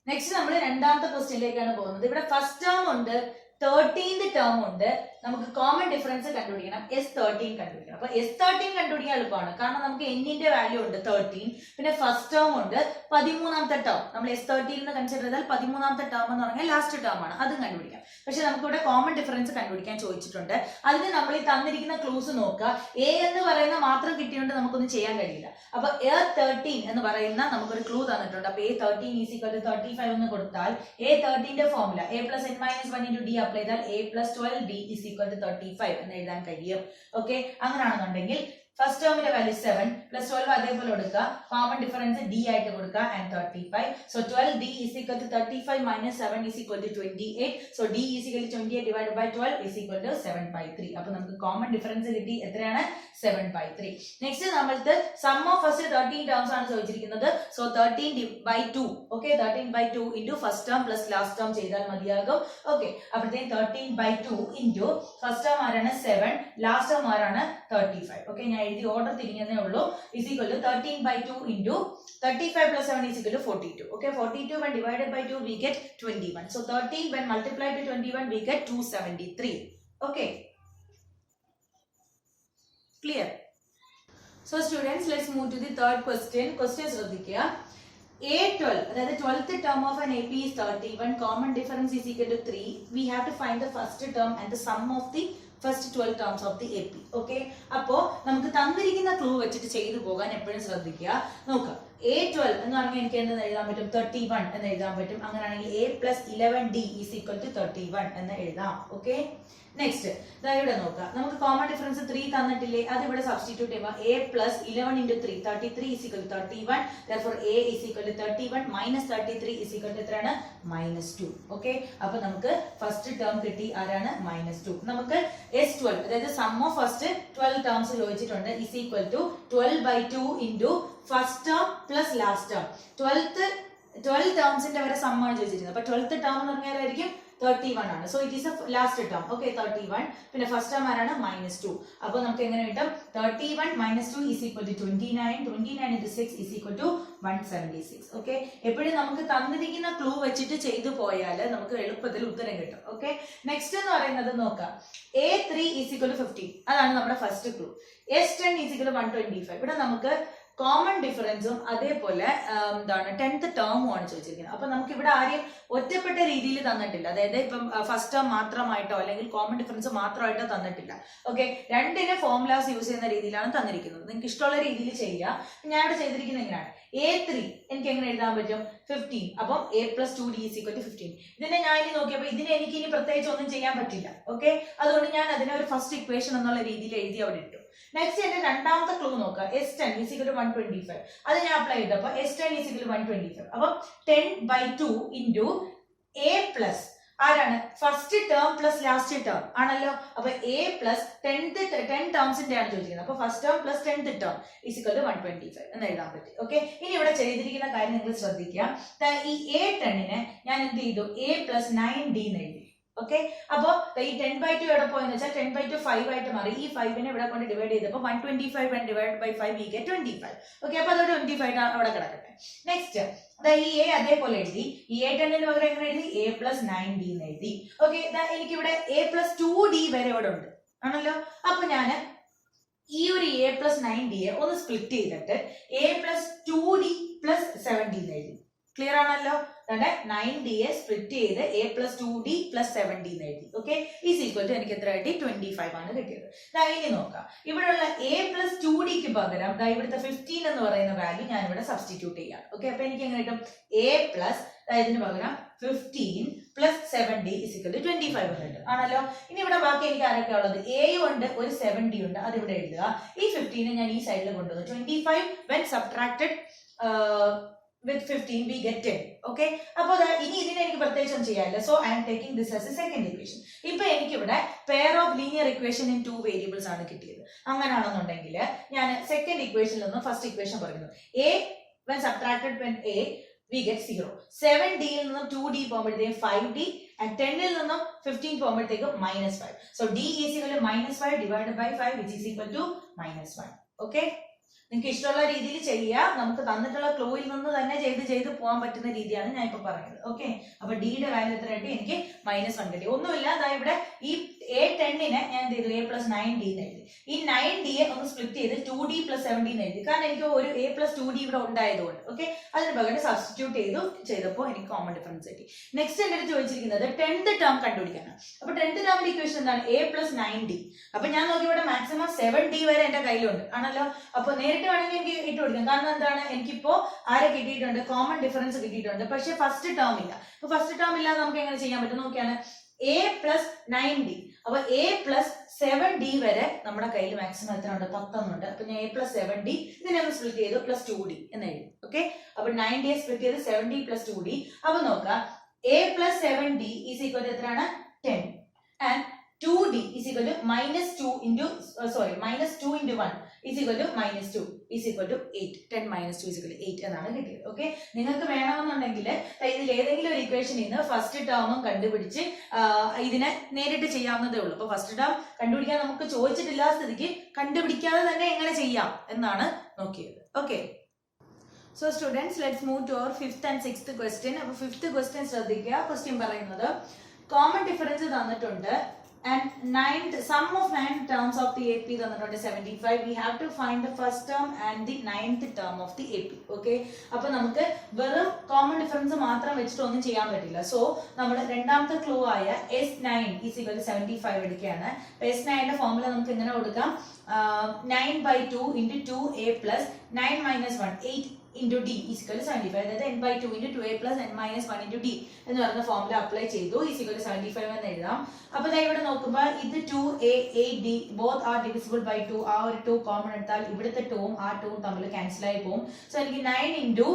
next നമ്മൾ രണ്ടാമത്തെ ക്വസ്റ്റ്യനിലേക്കാണ് പോകുന്നത്. ഇവിടെ ഫസ്റ്റ് ടേം ഉണ്ട്, 13th ടേം ഉണ്ട്, നമുക്ക് കോമൺ ഡിഫറൻസ് കണ്ടുപിടിക്കണം, S13 കണ്ടുപിടിക്കണം. അപ്പൊ S13 കണ്ടുപിടിക്കാൻ എളുപ്പമാണ്, കാരണം നമുക്ക് n-ന്റെ വാല്യൂ ഉണ്ട് 13, പിന്നെ ഫസ്റ്റ് ടേം ഉണ്ട്, 13ാമത്തെ ടേം നമ്മൾ S13 എന്ന് കൺസിഡർ ചെയ്താൽ 13ാമത്തെ ടേം എന്ന് പറഞ്ഞാൽ ലാസ്റ്റ് ടേം ആണ്, അതും കണ്ടുപിടിക്കാം. പക്ഷെ നമുക്കിവിടെ കോമൺ ഡിഫറൻസ് കണ്ടുപിടിക്കാൻ ചോദിച്ചിട്ടുണ്ട്. അതിന് നമ്മൾ ഈ തന്നിരിക്കുന്ന ക്ലൂസ് നോക്കുക. എ എന്ന് പറയുന്ന മാത്രം കിട്ടിയോണ്ട് നമുക്കൊന്നും ചെയ്യാൻ കഴിയില്ല. അപ്പൊ A13 എന്ന് പറയുന്ന നമുക്കൊരു ക്ലൂ തന്നിട്ടുണ്ട്. അപ്പൊ A13 is equal to 35 എന്ന് കൊടുത്താൽ A13ന്റെ formula a plus n minus 1 into d apply ചെയ്താൽ a plus 12d is equal to 35 എന്ന് എഴുതാൻ കഴിയും. ഓക്കെ, അങ്ങനെയാണെന്നുണ്ടെങ്കിൽ ഫസ്റ്റ് ടേമിന്റെ വാല്യൂ 7 പ്ലസ് 12 അതേപോലെ കൊടുക്കുക, കോമൺ ഡിഫറൻസ് d ആയിട്ട് കൊടുക്കുക and 35. So 12d is equal to 35 minus 7 is equal to 28. So d is equal to 28 divided by 12 is equal to 7/3. അപ്പൊ നമുക്ക് കോമൺ ഡിഫറൻസ് കിട്ടി. എത്രയാണ്? 7/3. നെക്സ്റ്റ് നമ്മൾക്ക് സം ഓഫ് ഫസ്റ്റ് 13 ടേംസ് ആണ് ചോദിച്ചിരിക്കുന്നത്. So 13/2. Okay, 13/2 into first term plus last term ചെയ്താൽ മതിയാകും. Okay, അപ്പോഴത്തേക്ക് 13/2 into ഫസ്റ്റ് ടേം ആരാണ് 7, ലാസ്റ്റ് ടേം ആരാണ് 35. ഓക്കെ, ഞാൻ എഴുതി ഓർഡർ തിരിഞ്ഞതേ ഉള്ളൂ. is equal to 13/2 into 35 plus 7 is equal to 42. Okay, 42 when divided by 2 we get 21. So 13 when multiplied by 21 we get 273. Okay, clear? So students, let's move to the third question. Question ശ്രദ്ധിക്കുക. A12 അതായത് 12th term of an AP is 31, common difference is equal to 3. We have to find the first term and the sum of the first 12 terms of the AP. Okay, അപ്പോ നമുക്ക് തന്നിരിക്കുന്ന clue വെച്ചിട്ട് ചെയ്തു പോകാൻ എപ്പോഴും ശ്രദ്ധിക്കുക. നോക്കുക, A12 എന്ന് പറഞ്ഞാൽ എനിക്ക് എന്ത് എഴുതാൻ പറ്റും? 31 എന്ന് എഴുതാൻ പറ്റും. അങ്ങനെയാണെങ്കിൽ a plus 11d is equal to 31 എന്ന് എഴുതാം. ഓക്കെ, നെക്സ്റ്റ് ഇവിടെ നോക്കുക, നമുക്ക് കോമൺ ഡിഫറൻസ് 3 തന്നിട്ടില്ലേ, അത് ഇവിടെ സബ്സ്റ്റിറ്റ്യൂട്ട് ചെയ്യുമ്പോൾ a plus 11 into 3 33 is equal to 31. Therefore a is equal to 31 minus 33 is equal to എത്രയാണ്? -2. ഓക്കെ, അപ്പൊ നമുക്ക് ഫസ്റ്റ് ടേം കിട്ടി, ആരാണ്? -2. നമുക്ക് S12 അതായത് സം ഓഫ് ഫസ്റ്റ് 12 ടേംസ് ചോദിച്ചിട്ടുണ്ട്. is equal to 12/2 into first term plus last term. 12 ടേംസിന്റെ വരെ സമ്മാണ് ചോദിച്ചിരിക്കുന്നത്. അപ്പൊ 12th ടേം എന്ന് പറഞ്ഞാലായിരിക്കും 31 ആണ്. So it is A last term. Okay, 31 പിന്നെ ഫസ്റ്റ് ടേം ആരാണ്? -2. അപ്പോൾ നമുക്ക് എങ്ങനെ കിട്ടും? 31 - 2 is equal to 29. 29 into 6 is equal to 176. Okay, എപ്പോഴും നമുക്ക് തന്നിരിക്കുന്ന ക്ലൂ വെച്ചിട്ട് ചെയ്തു പോയാൽ നമുക്ക് എളുപ്പത്തിൽ ഉത്തരം കിട്ടും. ഓക്കെ, നെക്സ്റ്റ് എന്ന് പറയുന്നത് നോക്കാം. A3 is equal to 15. അതാണ് നമ്മുടെ first clue. S10 is equal to 125. ഇവിടെ നമുക്ക് കോമൺ ഡിഫറൻസും അതേപോലെ എന്താണ് 10th ടേമും ആണ് ചോദിച്ചിരിക്കുന്നത്. അപ്പൊ നമുക്ക് ഇവിടെ ആരെയും ഒറ്റപ്പെട്ട രീതിയിൽ തന്നിട്ടില്ല, അതായത് ഇപ്പം ഫസ്റ്റ് ടേം മാത്രമായിട്ടോ അല്ലെങ്കിൽ കോമൺ ഡിഫറൻസ് മാത്രമായിട്ടോ തന്നിട്ടില്ല. ഓക്കെ, രണ്ടിനെ ഫോർമുലാസ് യൂസ് ചെയ്യുന്ന രീതിയിലാണ് തന്നിരിക്കുന്നത്. നിങ്ങൾക്ക് ഇഷ്ടമുള്ള രീതിയിൽ ചെയ്യുക. ഞാൻ ഇവിടെ ചെയ്തിരിക്കുന്നത് എങ്ങനെയാണ്? A3 എനിക്ക് എങ്ങനെ എഴുതാൻ പറ്റും 15. അപ്പം A+2D = 15. ഇതിനെ ഞാൻ ഇനി നോക്കിയപ്പോൾ ഇതിനെ എനിക്ക് ഇനി പ്രത്യേകിച്ച് ഒന്നും ചെയ്യാൻ പറ്റില്ല. ഓക്കെ, അതുകൊണ്ട് ഞാൻ അതിനെ ഒരു ഫസ്റ്റ് ഇക്വേഷൻ എന്നുള്ള രീതിയിൽ എഴുതി അവിടെ ഇട്ടു. നെക്സ്റ്റ് എന്റെ രണ്ടാമത്തെ ക്ലൂ നോക്കുക. S10 = 125. അത് ഞാൻ അപ്ലൈ ചെയ്തപ്പോൾ S10 = 125. അപ്പം 10/2 ഇൻറ്റു A പ്ലസ് ആരാണ് first term plus last term ആണല്ലോ. അപ്പൊ A പ്ലസ് 10 ടേംസിന്റെ ആണ് ചോദിക്കുന്നത്. അപ്പൊ first term plus 10th term = 125 എന്ന് എഴുതാൻ പറ്റും. ഓക്കെ, ഇനി ഇവിടെ ചെയ്തിരിക്കുന്ന കാര്യം നിങ്ങൾ ശ്രദ്ധിക്കുക. ഈ A10നെ ഞാൻ എന്ത് ചെയ്തു A+9D എന്ന് എഴുതി. ഓക്കെ, അപ്പൊ ഈ 10/2 എവിടെ പോയെന്ന് വെച്ചാൽ 10/2 5 ആയിട്ട് മാറി. ഈ 5നെ ഇവിടെ കൊണ്ട് ഡിവൈഡ് ചെയ്തപ്പോൾ 125 and divided by 5 we get 25. Okay, അപ്പൊ അത് 25 അവിടെ കിടക്കട്ടെ. നെക്സ്റ്റ് ഈ A അതേപോലെ എഴുതി. ഈ A10ന് പകരം എങ്ങനെ എഴുതി A+9D എന്ന് എഴുതി. ഓക്കെ, എനിക്കിവിടെ A+2D വരെ ഇവിടെ ഉണ്ട് ആണല്ലോ. അപ്പൊ ഞാൻ ഈ ഒരു A+9D ഒന്ന് സ്പ്ലിറ്റ് ചെയ്തിട്ട് A+2D + 7D എന്ന് എഴുതി. ക്ലിയർ ആണല്ലോ. 9D സ്പ്ലിറ്റ് ചെയ്ത് A+2D + 7D എന്ന് എഴുതി. ഓക്കെ, = എനിക്ക് എത്ര കിട്ടി 25 ആണ് കിട്ടിയത്. ഇനി നോക്കാം. ഇവിടെയുള്ള A+2D പകരം ഇവിടുത്തെ 15 എന്ന് പറയുന്ന വാല്യൂ ഞാൻ ഇവിടെ സബ്സ്റ്റിറ്റ്യൂട്ട് ചെയ്യാം. ഓക്കെ, അപ്പൊ എനിക്ക് എങ്ങനെ കിട്ടും ഇതിന് പകരം 15 + 7D = 25 കിട്ടും ആണല്ലോ. ഇനി ഇവിടെ ബാക്കി എനിക്ക് ആരൊക്കെ ഉള്ളത്? A ഉണ്ട്, ഒരു 7D ഉണ്ട്, അത് ഇവിടെ എഴുതുക. ഈ 15 ഞാൻ ഈ സൈഡിൽ കൊണ്ടുവന്നു. 25 when subtracted with 15 we get 10. Okay, അപ്പോൾ ഇനി ഇതിനെ എനിക്ക് പ്രത്യേകിച്ച് ഒന്നും ചെയ്യാനില്ല. So I am taking this as a second equation. ഇപ്പൊ എനിക്ക് ഇവിടെ pair of linear equation in 2 variables ആണ് കിട്ടിയത്. അങ്ങനെയാണെന്നുണ്ടെങ്കിൽ ഞാൻ സെക്കൻഡ് ഇക്വേഷനിൽ നിന്ന് ഫസ്റ്റ് ഇക്വേഷൻ പറയുന്നു. A when subtracted when A we get 0. 7D യിൽ നിന്നും 2D പോകുമ്പോഴത്തേക്കും 5D and 10 ൽ നിന്നും 15 പോകുമ്പോഴത്തേക്കും -5. So D = -5 divided by 5 which is equal to -1. Okay, നിങ്ങൾക്ക് ഇഷ്ടമുള്ള രീതിയിൽ ചെയ്യുക. നമുക്ക് തന്നിട്ടുള്ള ക്ലൂയിൽ നിന്ന് തന്നെ ചെയ്ത് പോകാൻ പറ്റുന്ന രീതിയാണ് ഞാൻ ഇപ്പൊ പറഞ്ഞത്. ഓക്കെ, അപ്പൊ ഡിയുടെ വാല്യൂ എത്ര കിട്ടി? എനിക്ക് -1 കിട്ടി. ഒന്നുമില്ല, ഇവിടെ ഈ A10നെ ഞാൻ എന്ത് ചെയ്തു A+9D എന്ന് എഴുതി. ഈ 9D ഒന്ന് സ്പ്ലിറ്റ് ചെയ്ത് 2D + 7D എന്ന് എഴുതി. കാരണം എനിക്ക് ഒരു A+2D ഇവിടെ ഉണ്ടായതുകൊണ്ട്. ഓക്കെ, അതിന് പകരം സബ്സ്റ്റിറ്റ്യൂട്ട് ചെയ്തപ്പോൾ എനിക്ക് കോമൺ ഡിഫറൻസ് കിട്ടി. നെക്സ്റ്റ് എന്റെ അടുത്ത് ചോദിച്ചിരിക്കുന്നത് 10th ടേം കണ്ടുപിടിക്കാനാണ്. അപ്പൊ 10th ടേമിന്റെ ഇക്വേഷൻ എന്താണ്? A+9D. അപ്പൊ ഞാൻ നോക്കി ഇവിടെ മാക്സിമം 7D വരെ എന്റെ കയ്യിലുണ്ട് ആണല്ലോ. അപ്പൊ നേരിട്ട് വേണമെങ്കിൽ എനിക്ക് ഇട്ട് കൊടുക്കാം. കാരണം എന്താണ്, എനിക്കിപ്പോ ആരെ കിട്ടിയിട്ടുണ്ട്? കോമൺ ഡിഫറൻസ് കിട്ടിയിട്ടുണ്ട്. പക്ഷെ ഫസ്റ്റ് ടേം ഇല്ല. അപ്പൊ ഫസ്റ്റ് ടേം ഇല്ലാതെ നമുക്ക് എങ്ങനെ ചെയ്യാൻ പറ്റും നോക്കിയാണ്. A+9D. അപ്പൊ A+7D വരെ നമ്മുടെ കയ്യിൽ മാക്സിമം എത്ര ഉണ്ട്? 10 ഉണ്ട്. അപ്പൊ ഞാൻ A+7D ഇതിനെ ഒന്ന് സ്പ്ലിറ്റ് ചെയ്തു +2D എന്ന് എഴുതി. ഓക്കെ, അപ്പൊ 9D സ്പ്ലിറ്റ് ചെയ്ത് 7D + 2D. അപ്പൊ നോക്കാം, A+7D = എത്രയാണ്? 10 and 2D = -2 × -2 × 1 -2 8. 10 - 2 = 8 എന്നാണ് കിട്ടിയത്. ഓക്കെ, നിങ്ങൾക്ക് വേണമെന്നുണ്ടെങ്കിൽ ഇതിൽ ഏതെങ്കിലും ഒരു ഇക്വേഷനിൽ നിന്ന് ഫസ്റ്റ് ടേമും കണ്ടുപിടിച്ച് ഇതിനെ നേരിട്ട് ചെയ്യാവുന്നതേ ഉള്ളൂ. അപ്പൊ ഫസ്റ്റ് ടേം കണ്ടുപിടിക്കാൻ നമുക്ക് ചോദിച്ചിട്ടില്ല സ്ഥിതിക്ക് കണ്ടുപിടിക്കാതെ തന്നെ എങ്ങനെ ചെയ്യാം എന്നാണ് നോക്കിയത്. Okay, so students, let's move to our 5th and 6th question. അപ്പോൾ 5th question ശ്രദ്ധിക്കുക. ക്വസ്റ്റ്യൻ പറയുന്നത് കോമൺ ഡിഫറൻസ് തന്നിട്ടുണ്ട് and sum of 9 terms of the AP തന്നിട്ടുണ്ട് 75. we have to find the first term and the 9th term of the AP. okay, അപ്പോൾ നമുക്ക് വെറും common difference മാത്രം വെച്ചിട്ട് ഒന്നും ചെയ്യാൻ പറ്റില്ല. സോ നമ്മൾ രണ്ടാമത്തെ ക്ലൂ ആയ S9 = 75 എടുക്കുകയാണ്. S9ന്റെ ഫോർമുല നമുക്ക് എങ്ങനെ കൊടുക്കാം? 9/2 × 2A + 9 - 1 8 into D is equal to 75. അതായത് n/2 into 2A plus n minus 1 into D എന്ന് പറയുന്ന ഫോർമുല അപ്ലൈ ചെയ്തു. is equal to 75 എന്ന് എഴുതാം. അപ്പൊ ഇവിടെ നോക്കുമ്പോൾ ഇത് 2A 8D both are divisible by 2. ആ ഒരു 2 കോമൺ എടുത്താൽ ഇവിടുത്തെ 2ഉം ആ 2ഉം തമ്മിൽ ക്യാൻസൽ ആയി പോകും. സോ എനിക്ക് 9 into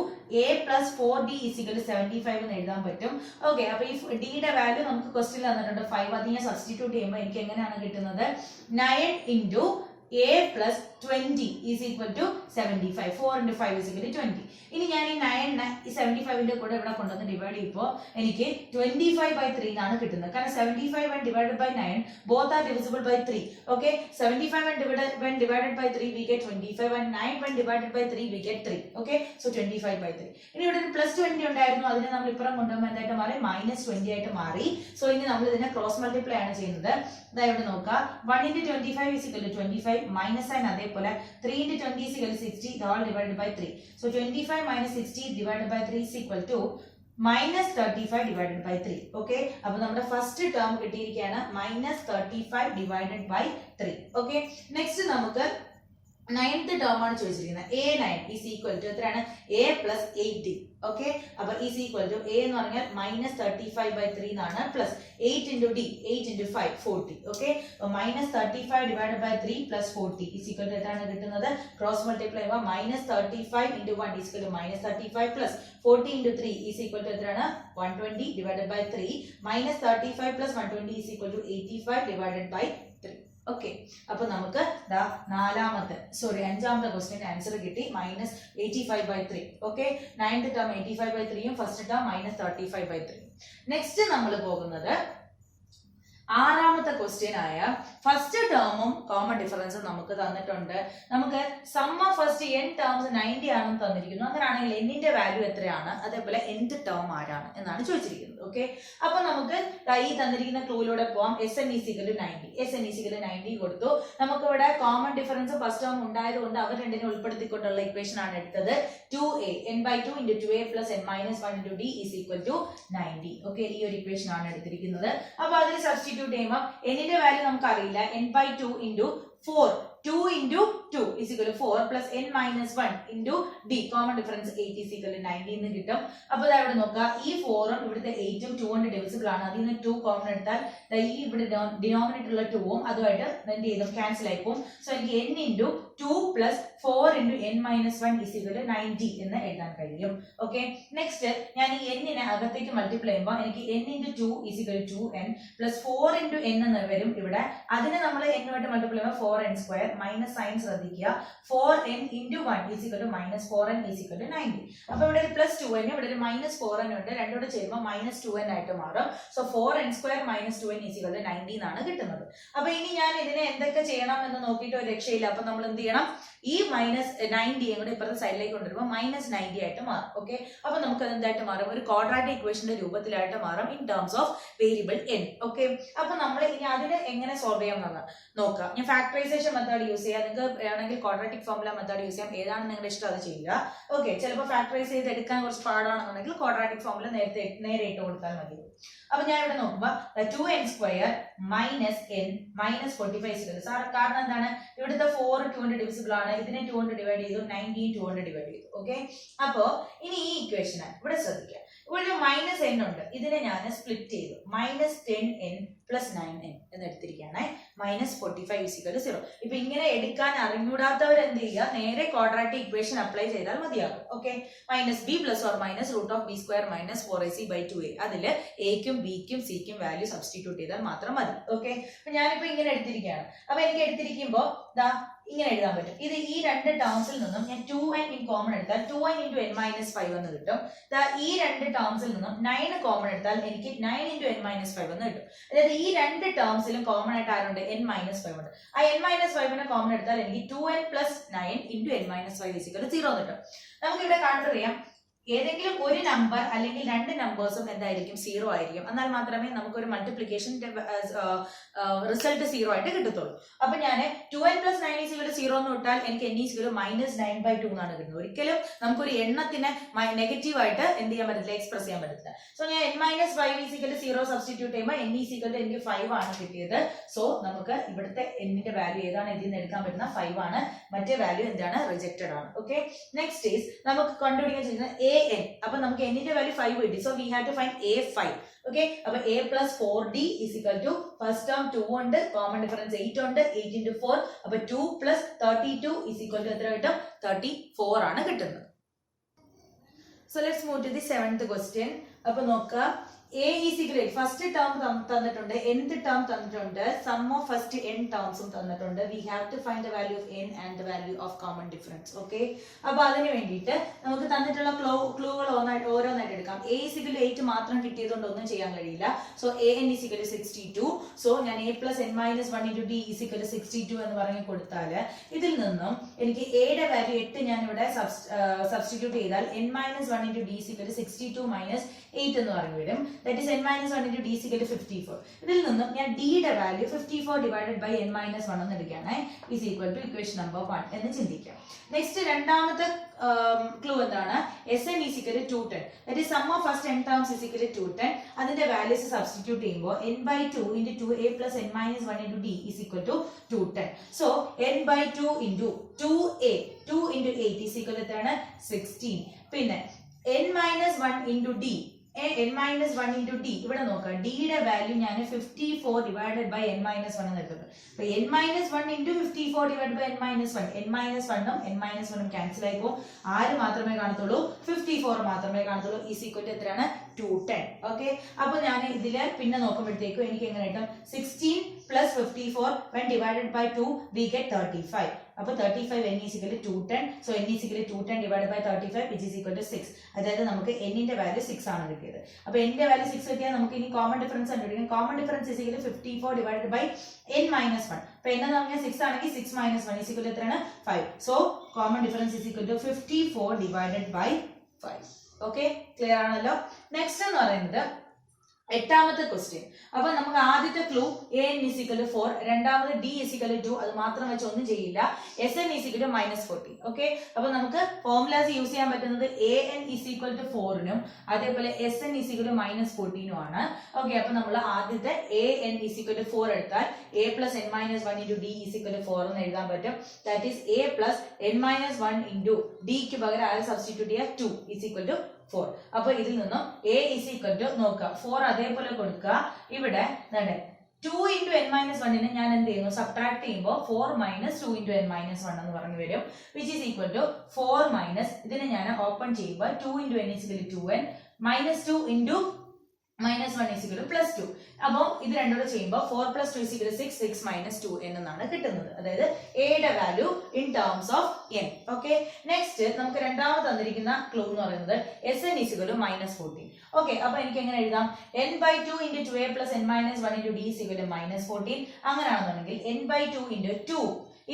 A plus 4D is equal to 75 എന്ന് എഴുതാൻ പറ്റും. ഓക്കെ, അപ്പൊ ഈ ഡിയുടെ വാല്യൂ നമുക്ക് ക്വസ്റ്റ്യൻ തന്നിട്ടുണ്ട് 5. അത് ഞാൻ സബ്സ്റ്റിറ്റ്യൂട്ട് ചെയ്യുമ്പോൾ എനിക്ക് എങ്ങനെയാണ് കിട്ടുന്നത്? 9 into A plus 20 is equal to 75. 4 into 5 is equal to 20. ഇനി ഞാൻ ഈ 9 ഈ 75ന്റെ കൂടെ ഇവിടെ കൊണ്ടുവന്ന് ഡിവൈഡ് ചെയ്യുമ്പോൾ എനിക്ക് 25/3 എന്നാണ് കിട്ടുന്നത്. കാരണം 75 when divided by 9 both are divisible by 3. okay, 75 when divided by 3 we get 25 and 9 when divided by 3 we get 3. okay, so 25/3. ഇനി ഇവിടെ ഒരു +20 ഉണ്ടായിരുന്നു. അതിനെ നമ്മൾ ഇപ്പുറം കൊണ്ടുവരുമ്പോൾ എന്തായിട്ട് മാറി? -20 ആയിട്ട് മാറി. സോ ഇനി നമ്മൾ ഇതിനെ ക്രോസ് മൾട്ടിപ്ലൈ ആണ് ചെയ്യുന്നത്. ഇവിടെ നോക്കാം, 1 into 25 is equal to 25 minus sign അതേപോലെ 3 into 20 is equal to 60 all divided by 3. so 25 minus 60 divided by 3 is equal to -35 divided by 3. okay, അപ്പോൾ നമ്മുടെ ഫസ്റ്റ് ടേം കിട്ടിയിരിക്കുകയാണ് -35 divided by 3. okay, നെക്സ്റ്റ് നമുക്ക് 9th term ആണ് ചോദിച്ചിരിക്കുന്നത്. A9 is equal to എത്രയാണ്? A plus 8D. Okay, അപ്പൊ is equal to A എന്ന് പറഞ്ഞാൽ -35/3 എന്നാണ്, plus 8 into D, 8 into 5, 40. Okay, -35 divided by 3 plus 40 is equal to എത്രയാണ് കിട്ടുന്നത്? ക്രോസ് മൾട്ടിപ്ലൈ ചെയ്യുമ്പോൾ -35 into 1 is equal to -35 plus 40 into 3 is equal to എത്രയാണ്? 120 divided by 3, -35 plus 120 is equal to 85 divided by 3. Okay, അപ്പൊ നമുക്ക് അഞ്ചാമത്തെ question answer കിട്ടി -85/3. Okay, 9th term 85/3 first term -35/3. Next നമ്മൾ പോകുന്നത് ആറാമത്തെ ക്വസ്റ്റ്യൻ ആയ ഫസ്റ്റ് ടേമും കോമൺ ഡിഫറൻസും നമുക്ക് തന്നിട്ടുണ്ട്. നമുക്ക് sum of first n terms 90 ആണെന്ന് തന്നിരിക്കുന്നു. അങ്ങനെയാണെങ്കിൽ n-ന്റെ വാല്യൂ എത്രയാണ്, അതേപോലെ nth ടേം ആരാണ് എന്നാണ് ചോദിച്ചിരിക്കുന്നത്. ഓക്കെ, അപ്പൊ നമുക്ക് ഈ തന്നിരിക്കുന്ന ക്ലൂയിലൂടെ പോവാം. Sn = 90. Sn = 90 കൊടുത്തു. നമുക്ക് ഇവിടെ കോമൺ ഡിഫറൻസ് ഫസ്റ്റ് ടേം ഉണ്ടായതുകൊണ്ട് അവർ രണ്ടിനെ ഉൾപ്പെടുത്തിക്കൊണ്ടുള്ള ഇക്വേഷൻ ആണ് എടുത്തത്. 2a n/2 × 2a + n-1 × d = 90. Okay, ഈ ഒരു ഇക്വേഷൻ ആണ് എടുത്തിരിക്കുന്നത്. അപ്പൊ അതിൽ സബ്സ്റ്റിറ്റ്യൂട്ട് ചെയ്യുമ്പോൾ n-ന്റെ വാല്യൂ നമുക്ക് അറിയില്ല. n/2 × 4, 2 into 2 is equal to 4 plus n-1 into d, common difference 8 is equal to 90 എന്ന് കിട്ടും. അപ്പൊ ഇവിടെ നോക്കുക, ഈ 4ഉം ഇവിടുത്തെ 8ഉം 2 കൊണ്ട് ഡിവിസിബിൾ ആണ്. അതിൽ നിന്ന് 2 കോമൺ എടുത്താൽ ഈ ഇവിടെ ഡിനോമിനേറ്റർ ഉള്ള 2ഉം അതുമായിട്ട് എന്ത് ചെയ്തും ക്യാൻസൽ ആയി പോകും. സോ എനിക്ക് n into 2 plus 4 into n-1 is equal to 90 എന്ന് എഴുതാൻ കഴിയും. ഓക്കെ, നെക്സ്റ്റ് ഞാൻ ഈ n-നെ അകത്തേക്ക് മൾട്ടിപ്ലൈ ചെയ്യുമ്പോൾ എനിക്ക് n into 2 is equal to 2n plus 4 into n എന്ന് വരും ഇവിടെ. അതിനെ നമ്മൾ n-ആയിട്ട് മൾട്ടിപ്ലൈ ചെയ്യുമ്പോൾ 4n² മൈനസ് സൈൻ ശ്രദ്ധിക്കുക. 4n into 1 is equal to -4n is equal to 90. അപ്പൊ ഇവിടെ ഒരു +2n, ഇവിടെ ഒരു -4n ഉണ്ട്. രണ്ടോടെ ചേരുമ്പോൾ -2n ആയിട്ട് മാറും. So 4n² - 2n is equal to 90 എന്നാണ് കിട്ടുന്നത്. അപ്പൊ ഇനി ഞാൻ ഇതിനെ എന്തൊക്കെ ചെയ്യണം എന്ന് നോക്കിയിട്ട് ഒരു രക്ഷയില്ല. അപ്പൊ നമ്മൾ എന്ത് ചെയ്യണം? ഈ -90 കൂടെ ഇപ്പുറത്തെ സൈഡിലേക്ക് കൊണ്ടുവരുമ്പോൾ -90 ആയിട്ട് മാറും. ഓക്കെ, അപ്പൊ നമുക്ക് അത് എന്തായിട്ട് മാറും? ഒരു ക്വാഡ്രാറ്റിക് ഇക്വേഷന്റെ രൂപത്തിലായിട്ട് മാറും in terms of variable n. Okay, അപ്പൊ നമ്മൾ ഇനി അതിനെ എങ്ങനെ സോൾവ് ചെയ്യാമെന്ന് നോക്കാം. ഞാൻ ഫാക്ടറൈസേഷൻ മെത്തേഡ് യൂസ് ചെയ്യാം, നിങ്ങൾക്ക് വേണമെങ്കിൽ ക്വാഡ്രാറ്റിക് ഫോർമുല മെത്തേഡ് യൂസ് ചെയ്യാം. ഏതാണ് നിങ്ങളുടെ ഇഷ്ടം അത് ചെയ്യുക. ഓക്കെ, ചിലപ്പോൾ ഫാക്ടറൈസ് ചെയ്ത് എടുക്കാൻ കുറച്ച് പാടാണെന്നുണ്ടെങ്കിൽ ക്വാഡ്രാറ്റിക് ഫോർമുല നേരെ ഇട്ട് കൊടുത്താൽ മതി. അപ്പൊ ഞാൻ ഇവിടെ നോക്കുമ്പോൾ 2n² - n - 45 സാർ, കാരണം എന്താണ്? ഇവിടുത്തെ 4 2 കൊണ്ട് ഡിവിസിബിൾ ആണ്. ഇതിനെ 2 കൊണ്ട് ഡിവൈഡ് ചെയ്തു, 90 2 കൊണ്ട് ഡിവൈഡ് ചെയ്തു. ഓക്കെ, അപ്പോ ഇനി ഈ ഇക്വേഷന് ഇവിടെ ശ്രദ്ധിക്കുക. ഇവിടെ -n ഉണ്ട്. ഇതിനെ ഞാൻ സ്പ്ലിറ്റ് ചെയ്തു. -10n + 9n എന്ന് എടുത്തിരിക്കുകയാണ്. -45 = 0. ഇപ്പൊ ഇങ്ങനെ എടുക്കാൻ അറിഞ്ഞൂടാത്തവർ എന്ത് ചെയ്യുക? നേരെ ക്വാഡ്രാറ്റിക് ഇക്വേഷൻ അപ്ലൈ ചെയ്താൽ മതിയാകും. Okay, -b ± √b² - 4ac/2a. അതില് എക്കും ബിക്കും സിക്കും വാല്യൂ സബ്സ്റ്റിറ്റ്യൂട്ട് ചെയ്താൽ മാത്രം മതി. ഓക്കെ, അപ്പൊ ഞാനിപ്പോ ഇങ്ങനെ എടുത്തിരിക്കുകയാണ്. അപ്പൊ എനിക്ക് എടുത്തിരിക്കുമ്പോ ഇങ്ങനെ എഴുതാൻ പറ്റും. ഇത് ഈ രണ്ട് ടേംസിൽ നിന്നും ഞാൻ 2n ഇൻ കോമൺ എടുത്താൽ 2n × n-5 എന്ന് കിട്ടും. ഈ രണ്ട് ടേംസിൽ നിന്നും 9 കോമൺ എടുത്താൽ എനിക്ക് 9 × n-5 എന്ന് കിട്ടും. അതായത് ഈ രണ്ട് ടേംസിലും കോമൺ ആയിട്ട് ആരുണ്ട്? n-5 ഉണ്ട്. ആ n-5നെ കോമൺ എടുത്താൽ എനിക്ക് 2n + 9 × n-5 = 0 എന്ന് കിട്ടും. നമുക്ക് ഇവിടെ കണ്ടറിയാം, ഏതെങ്കിലും ഒരു നമ്പർ അല്ലെങ്കിൽ രണ്ട് നമ്പേഴ്സും എന്തായിരിക്കും? 0 ആയിരിക്കും. എന്നാൽ മാത്രമേ നമുക്ക് ഒരു മൾട്ടിപ്ലിക്കേഷൻ റിസൾട്ട് 0 ആയിട്ട് കിട്ടത്തുള്ളൂ. അപ്പൊ ഞാൻ 2n + 9 = 0 എന്ന് വിട്ടാൽ എനിക്ക് n = -9/2 എന്നാണ് കിട്ടുന്നത്. ഒരിക്കലും നമുക്കൊരു എണ്ണത്തിനെ നെഗറ്റീവ് ആയിട്ട് എന്ത് ചെയ്യാൻ പറ്റില്ല? എക്സ്പ്രസ് ചെയ്യാൻ പറ്റില്ല. സോ ഞാൻ n-5 = 0 സബ്സ്റ്റിറ്റ്യൂട്ട് ചെയ്യുമ്പോൾ n എനിക്ക് 5 ആണ് കിട്ടിയത്. സോ നമുക്ക് ഇവിടുത്തെ n-ന്റെ വാല്യൂ ഏതാണ്? ഇതിൽ നിന്ന് എടുക്കാൻ പറ്റുന്ന 5 ആണ്. മറ്റേ വാല്യൂ എന്താണ്? റിജക്റ്റഡ് ആണ്. ഓക്കെ, നെക്സ്റ്റ് ഈസ് നമുക്ക് കണ്ടുപിടിക്കാൻ ചെയ്യുന്നത് an. അപ്പൊ നമുക്ക് n-ന്റെ വാല്യൂ 5 കിട്ടി. So we have to find a5. Okay, അപ്പൊ a + 4d = ഫസ്റ്റ് ടേം 2 ഉണ്ട്, കോമൺ ഡിഫറൻസ് 8 ഉണ്ട്, 8 × 4 അപ്പൊ 2 + 32 = എത്ര കിട്ടും? 34 ആണ് കിട്ടുന്നത്. So let's move to the 7th question. അപ്പൊ നോക്കുക, a is equal to first term തന്നിട്ടുണ്ട്, nth ടേം തന്നിട്ടുണ്ട്, സം ഓഫ് ഫസ്റ്റ് n ടേംസും തന്നിട്ടുണ്ട്. We have to find the value of n and the value of common difference. Okay, അപ്പൊ അതിന് വേണ്ടിയിട്ട് നമുക്ക് തന്നിട്ടുള്ള ക്ലൂകൾ ഓരോന്നായിട്ട് എടുക്കാം. a is equal to 8 മാത്രം കിട്ടിയതുകൊണ്ട് ഒന്നും ചെയ്യാൻ കഴിയില്ല. So an is equal to 62. So ഞാൻ a + n-1 × d is equal to 62 എന്ന് പറഞ്ഞ് കൊടുത്താൽ ഇതിൽ നിന്നും എനിക്ക് a യുടെ വാല്യൂ 8 ഞാൻ ഇവിടെ സബ്സ്റ്റിറ്റ്യൂട്ട് ചെയ്താൽ n-1 × d is equal to 62 - 8 എന്ന് പറഞ്ഞു വരും. That is n minus 1 into d is equal to 54. ഇതിൽ നിന്നും ഞാൻ d യുടെ value 54 divided by n minus 1 എന്ന് എടുക്കുകയാണ്. is equal to equation number 1 എന്ന് ചിന്തിക്കാം. നെക്സ്റ്റ് രണ്ടാമത്തെ ക്ലൂ എന്താണ്? Sn is equal to 210. That is sum of first n terms is equal to 210. അതിന്റെ വാല്യൂസ് സബ്സ്റ്റിറ്റ്യൂട്ട് ചെയ്യുമ്പോൾ n by 2 into 2a plus n minus 1 into d is equal to 210. So n by 2 into 2a 2 into 8 is equal to 16. പിന്നെ n minus 1 into d n minus 1 into d ഇവിടെ നോക്കാം. d യുടെ value ഞാൻ 54 divided by n minus 1 എന്ന് എടുക്കുന്നത്. അപ്പൊ n minus 1 into 54 divided by n minus 1 n minus 1 ഉം n minus 1 ഉം ക്യാൻസൽ ആയിപ്പോ ആര് മാത്രമേ കാണത്തുള്ളൂ? 54 മാത്രമേ കാണത്തുള്ളൂ. ഈസ് ഈക്വൽ ടു എത്രയാണ്? 210. ഓക്കെ, അപ്പൊ ഞാൻ ഇതില് പിന്നെ നോക്കുമ്പോഴത്തേക്കും എനിക്ക് എങ്ങനെ കിട്ടും? 16 plus 54 when divided by 2 we get 35. അപ്പോൾ 35 n is equal to 210. So n is equal to 210 divided by 35 which is equal to 6. അതായത് നമുക്ക് n ന്റെ വാല്യൂ 6 ആണ് കിട്ടിയത്. അപ്പോൾ n ന്റെ വാല്യൂ 6 കിട്ടിയാൽ നമുക്ക് ഇനി കോമൺ ഡിഫറൻസ് കണ്ടുപിടിക്കാം. Common difference is equal to 54 divided by n minus 1. അപ്പോൾ n എന്ന് പറഞ്ഞാൽ 6 ആണെങ്കിൽ 6 minus 1 is equal to എത്രയാണ്? 5. So common difference is equal to 54 divided by 5. Okay, clear ആണല്ലോ. നെക്സ്റ്റ് എന്ന് പറയുന്നത് എട്ടാമത്തെ ക്വസ്റ്റ്യൻ. അപ്പൊ നമുക്ക് ആദ്യത്തെ clue an is equal to 4, രണ്ടാമത് d is equal to 2, അത് മാത്രം വെച്ച് ഒന്നും ചെയ്യില്ല. Sn is equal to -14. Okay, അപ്പൊ നമുക്ക് ഫോർമുലാസ് യൂസ് ചെയ്യാൻ പറ്റുന്നത് an is equal to 4 നും അതേപോലെ Sn is equal to -14 നും ആണ്. ഓക്കെ, അപ്പൊ നമ്മൾ ആദ്യത്തെ an is equal to 4 എടുത്താൽ a plus n minus 1 into d is equal to 4 എന്ന് എഴുതാൻ പറ്റും. That is a plus n minus 1 into d ക്ക് പകരം ആരെ സബ്സ്റ്റിറ്റ്യൂട്ട് ചെയ്യുക? 2 is equal to 4. അപ്പൊ ഇതിൽ നിന്നും a is equal to നോക്കുക 4 അതേപോലെ കൊടുക്കുക. ഇവിടെ 2 into n minus 1 നെ ഞാൻ എന്ത് ചെയ്യുന്നു? സബ്ട്രാക്ട് ചെയ്യുമ്പോൾ 4 minus 2 into n minus 1 എന്ന് പറഞ്ഞു വരും. which is equal to 4 minus ഇതിനെ ഞാൻ ഓപ്പൺ ചെയ്യുമ്പോൾ 2 into n is equal to 2n minus 2 into minus 1 is equal to plus 2. അപ്പോൾ ഇത് രണ്ടും കൂടെ ചെയ്യുമ്പോൾ 4 plus 2 is equal to 6, 6 minus 2 എന്നാണ് കിട്ടുന്നത്. അതായത് a യുടെ value in terms of n. Okay, next നമുക്ക് രണ്ടാമത് തന്നിരിക്കുന്ന ക്ലൂ എന്ന് പറയുന്നത് Sn is equal to -14. Okay, അപ്പൊ എനിക്ക് എങ്ങനെ എഴുതാം? n by 2 into 2a plus n minus 1 into d is equal to -14. അങ്ങനെയാണെന്നുണ്ടെങ്കിൽ n by 2 into 2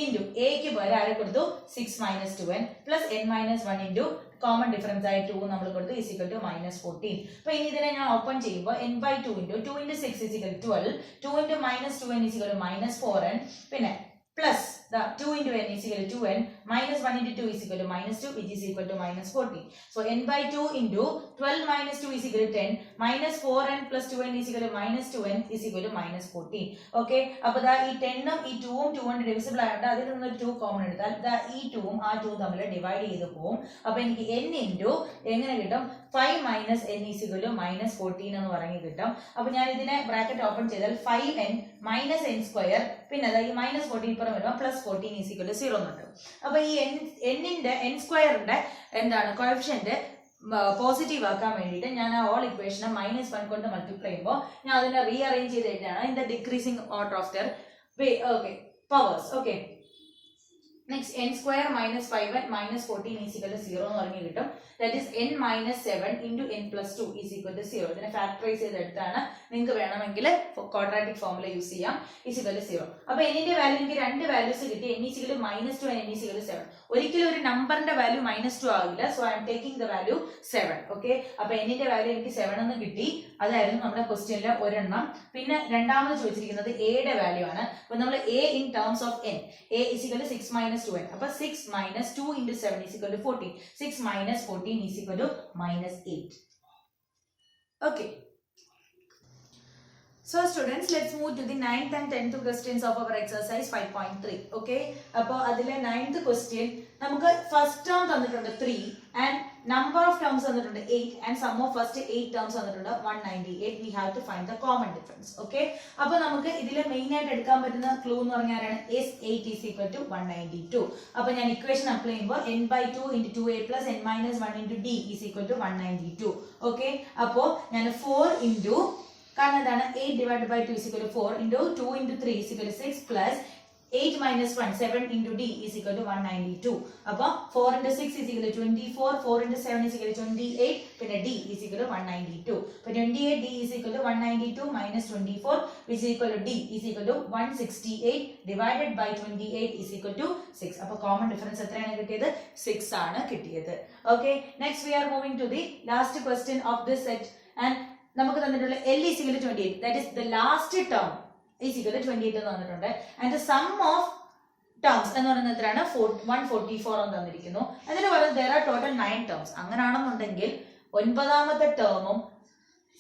into a ക്ക് പകരം ആരെ കൊടുത്തു? 6 minus 2n plus n minus 1 into common difference ആയി 2 നമ്മൾ കൊടുത്തു is equal to -14. അപ്പൊ ഇനി ഇതിനെ ഞാൻ ഓപ്പൺ ചെയ്യുമ്പോൾ n by 2 into 2 into 6 is equal to 12, 2 into -2n is equal to -4n, പിന്നെ plus the 2 into n is equal to 2n, minus 1 into 2 is equal to -2, which is equal to -14. So n by 2 into 12 minus 2 is equal to 10, minus 4n plus 2n is equal to -2n is equal to -14. Okay, അപ്പോൾ ദാ ഈ 10 ഉം ഈ 2 ഉം 2 കൊണ്ട് divisible ആയതുകൊണ്ട് അതിൽ നിന്ന് 2 കോമൺ എടുത്താൽ ദാ ഈ 2 ഉം ആ 2 തമ്മിൽ ഡിവൈഡ് ചെയ്ത് പോകും. അപ്പോൾ എനിക്ക് n into എങ്ങനെ കിട്ടും? 5 minus n is equal to -14 എന്ന് പറഞ്ഞു കിട്ടും. അപ്പോൾ ഞാൻ ഇതിനെ ബ്രാക്കറ്റ് ഓപ്പൺ ചെയ്താൽ 5n minus n square പിന്നെ ദാ ഈ -14 ഇപ്പുറം വരുമ്പോൾ +14 is equal to 0 എന്നുണ്ട്. അപ്പൊ ഈ n-ന്റെ n സ്ക്വയറിന്റെ എന്താണ് കോഎഫിഷ്യന്റ് പോസിറ്റീവ് ആക്കാൻ വേണ്ടിയിട്ട് ഞാൻ ആ ഓൾ ഇക്വേഷനെ -1 കൊണ്ട് മൾട്ടിപ്ലൈ ചെയ്യുമ്പോൾ ഞാൻ അതിനെ റീഅറേഞ്ച് ചെയ്ത് എഴുതുകയാണ് in the decreasing order of there powers. Okay, next n square minus 5n minus 14 is equal to 0 എന്ന് പറഞ്ഞു കിട്ടും. That is n minus 7 into n plus 2 is equal to 0. ഇതിനെ ഫാക്ടറൈസ് ചെയ്തെടുത്താണ്. നിങ്ങൾക്ക് വേണമെങ്കിൽ ക്വാഡ്രാറ്റിക് ഫോർമുല യൂസ് ചെയ്യാം. is equal to 0. അപ്പൊ n ന്റെ value എനിക്ക് രണ്ട് വാല്യൂസ് കിട്ടി. n is equal to -2 and n is equal to 7. ഒരിക്കലും ഒരു നമ്പറിന്റെ വാല്യൂ -2 ആവില്ല. So I am taking the value 7. Okay, അപ്പൊ n ന്റെ വാല്യൂ എനിക്ക് 7 എന്ന് കിട്ടി. അതായിരുന്നു നമ്മുടെ ക്വസ്റ്റ്യനിലെ ഒരെണ്ണം. പിന്നെ രണ്ടാമത് ചോദിച്ചിരിക്കുന്നത് a യുടെ വാല്യൂ ആണ്. അപ്പൊ നമ്മൾ a in terms of n, a is equal to 6 minus 2n. അപ്പൊ 6 minus 2 into 7 is equal to 14. 6 minus 14 is equal to -8. Okay. So students, let's move to the 9th and 10th questions of our exercise 5.3. Okay, അപ്പോൾ അതിലെ 9th question നമുക്ക് first term തന്നിട്ടുണ്ട് 3 and number of terms തന്നിട്ടുണ്ട് 8 and sum of first 8 terms തന്നിട്ടുണ്ട് 198. We have to find the common difference. Okay, അപ്പോൾ നമുക്ക് ഇതിലെ main ആയിട്ട് എടുക്കാൻ പറ്റുന്ന ക്ലൂ എന്ന് പറഞ്ഞാൽ S8 is equal to 192. അപ്പോൾ ഞാൻ ഇക്വേഷൻ അപ്ലൈ ചെയ്യുമ്പോൾ n by 2 into 2a plus n minus 1 into d is equal to 192. Okay, അപ്പോൾ ഞാൻ 4 into കാരണം എന്താണ് 8 divided by 2 is equal to 4 into 2 into 3 is equal to 6 plus 8 minus 1 7 into d is equal to 192. അപ്പോൾ 4 into 6 is equal to 24, 4 into 7 is equal to 28, പിന്നെ d is equal to 192. അപ്പോൾ 28 d is equal to 192 minus 24 which is equal to d is equal to 168 divided by 28 is equal to 6. അപ്പോൾ common difference എത്രയാണ് കിട്ടിയത്? 6 ആണ് കിട്ടിയത്. Okay, next we are moving to the last question of this set and നമുക്ക് തന്നിട്ടുള്ള L is equal to 28, that is the last term is equal to 28 എന്ന് തന്നിട്ടുണ്ട്. And the sum of terms എന്ന് പറയുന്നത് എത്രയാണ് 144 എന്ന് തന്നിരിക്കുന്നു. എന്നിട്ട് പറയുന്നത് there are total 9 terms. അങ്ങനെയാണെന്നുണ്ടെങ്കിൽ 9ാമത്തെ ടേമും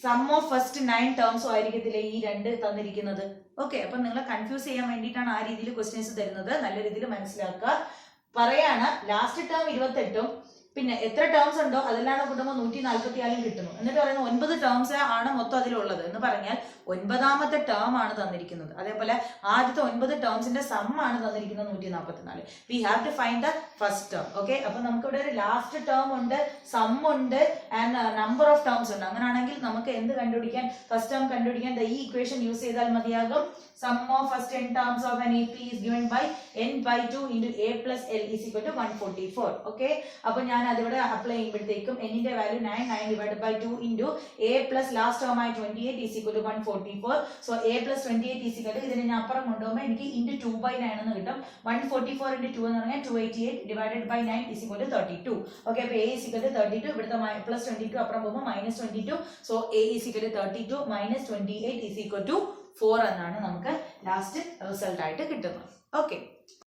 സം ഓഫ് ഫസ്റ്റ് 9 ടേംസും ആയിരിക്കത്തില്ല ഈ രണ്ട് തന്നിരിക്കുന്നത്. ഓക്കെ, അപ്പൊ നിങ്ങളെ കൺഫ്യൂസ് ചെയ്യാൻ വേണ്ടിയിട്ടാണ് ആ രീതിയിൽ ക്വസ്റ്റ്യൻസ് തരുന്നത്. നല്ല രീതിയിൽ മനസ്സിലാക്കുക. പറയാണ് ലാസ്റ്റ് ടേം 28ഉം പിന്നെ എത്ര ടേംസ് ഉണ്ടോ അതെല്ലാം കൂട്ടുമ്പോൾ 144 കിട്ടുന്നു. എന്നിട്ട് പറയുന്നത് 9 ടേംസ് ആണ് മൊത്തം അതിലുള്ളത് എന്ന് പറഞ്ഞാൽ 9ാമത്തെ ടേം ആണ് തന്നിരിക്കുന്നത്. അതേപോലെ ആദ്യത്തെ 9 ടേംസിന്റെ സം ആണ് തന്നിരിക്കുന്നത് 144. We have to find the first term. Okay, അപ്പൊ നമുക്ക് ഇവിടെ ഒരു ലാസ്റ്റ് ടേം ഉണ്ട്, സം ഉണ്ട് ആൻഡ് നമ്പർ ഓഫ് ടേംസ് ഉണ്ട്. അങ്ങനെയാണെങ്കിൽ നമുക്ക് എന്ത് കണ്ടുപിടിക്കാൻ, ഫസ്റ്റ് ടേം കണ്ടുപിടിക്കാൻ ഈ ഇക്വേഷൻ യൂസ് ചെയ്താൽ മതിയാകും. Sum of first n terms of an AP is given by n by 2 into a plus l is equal to 144. Okay, അപ്പൊ ഞാൻ അതിവിടെ അപ്ലൈ ചെയ്യുമ്പോഴത്തേക്കും n ന്റെ value 9 divided by 2 into a plus last term ആയി 28 is equal to 144. So a plus 28 is equal to ഇതിനെ ഞാൻ അപ്പുറം കൊണ്ടുപോകുമ്പോൾ എനിക്ക് into 2 by 9 എന്ന് കിട്ടും. 144 into 2 എന്ന് പറഞ്ഞാൽ 288 divided by 9 is equal to 32. Okay, അപ്പൊ a is equal to 32, ഇവിടുത്തെ plus 22 അപ്പുറം പോകുമ്പോൾ minus 22. So a is equal to 32 minus 28 is equal to 4 എന്നാണ് നമുക്ക് ലാസ്റ്റ് റിസൾട്ട് ആയിട്ട് കിട്ടുന്നത്. ഓക്കെ.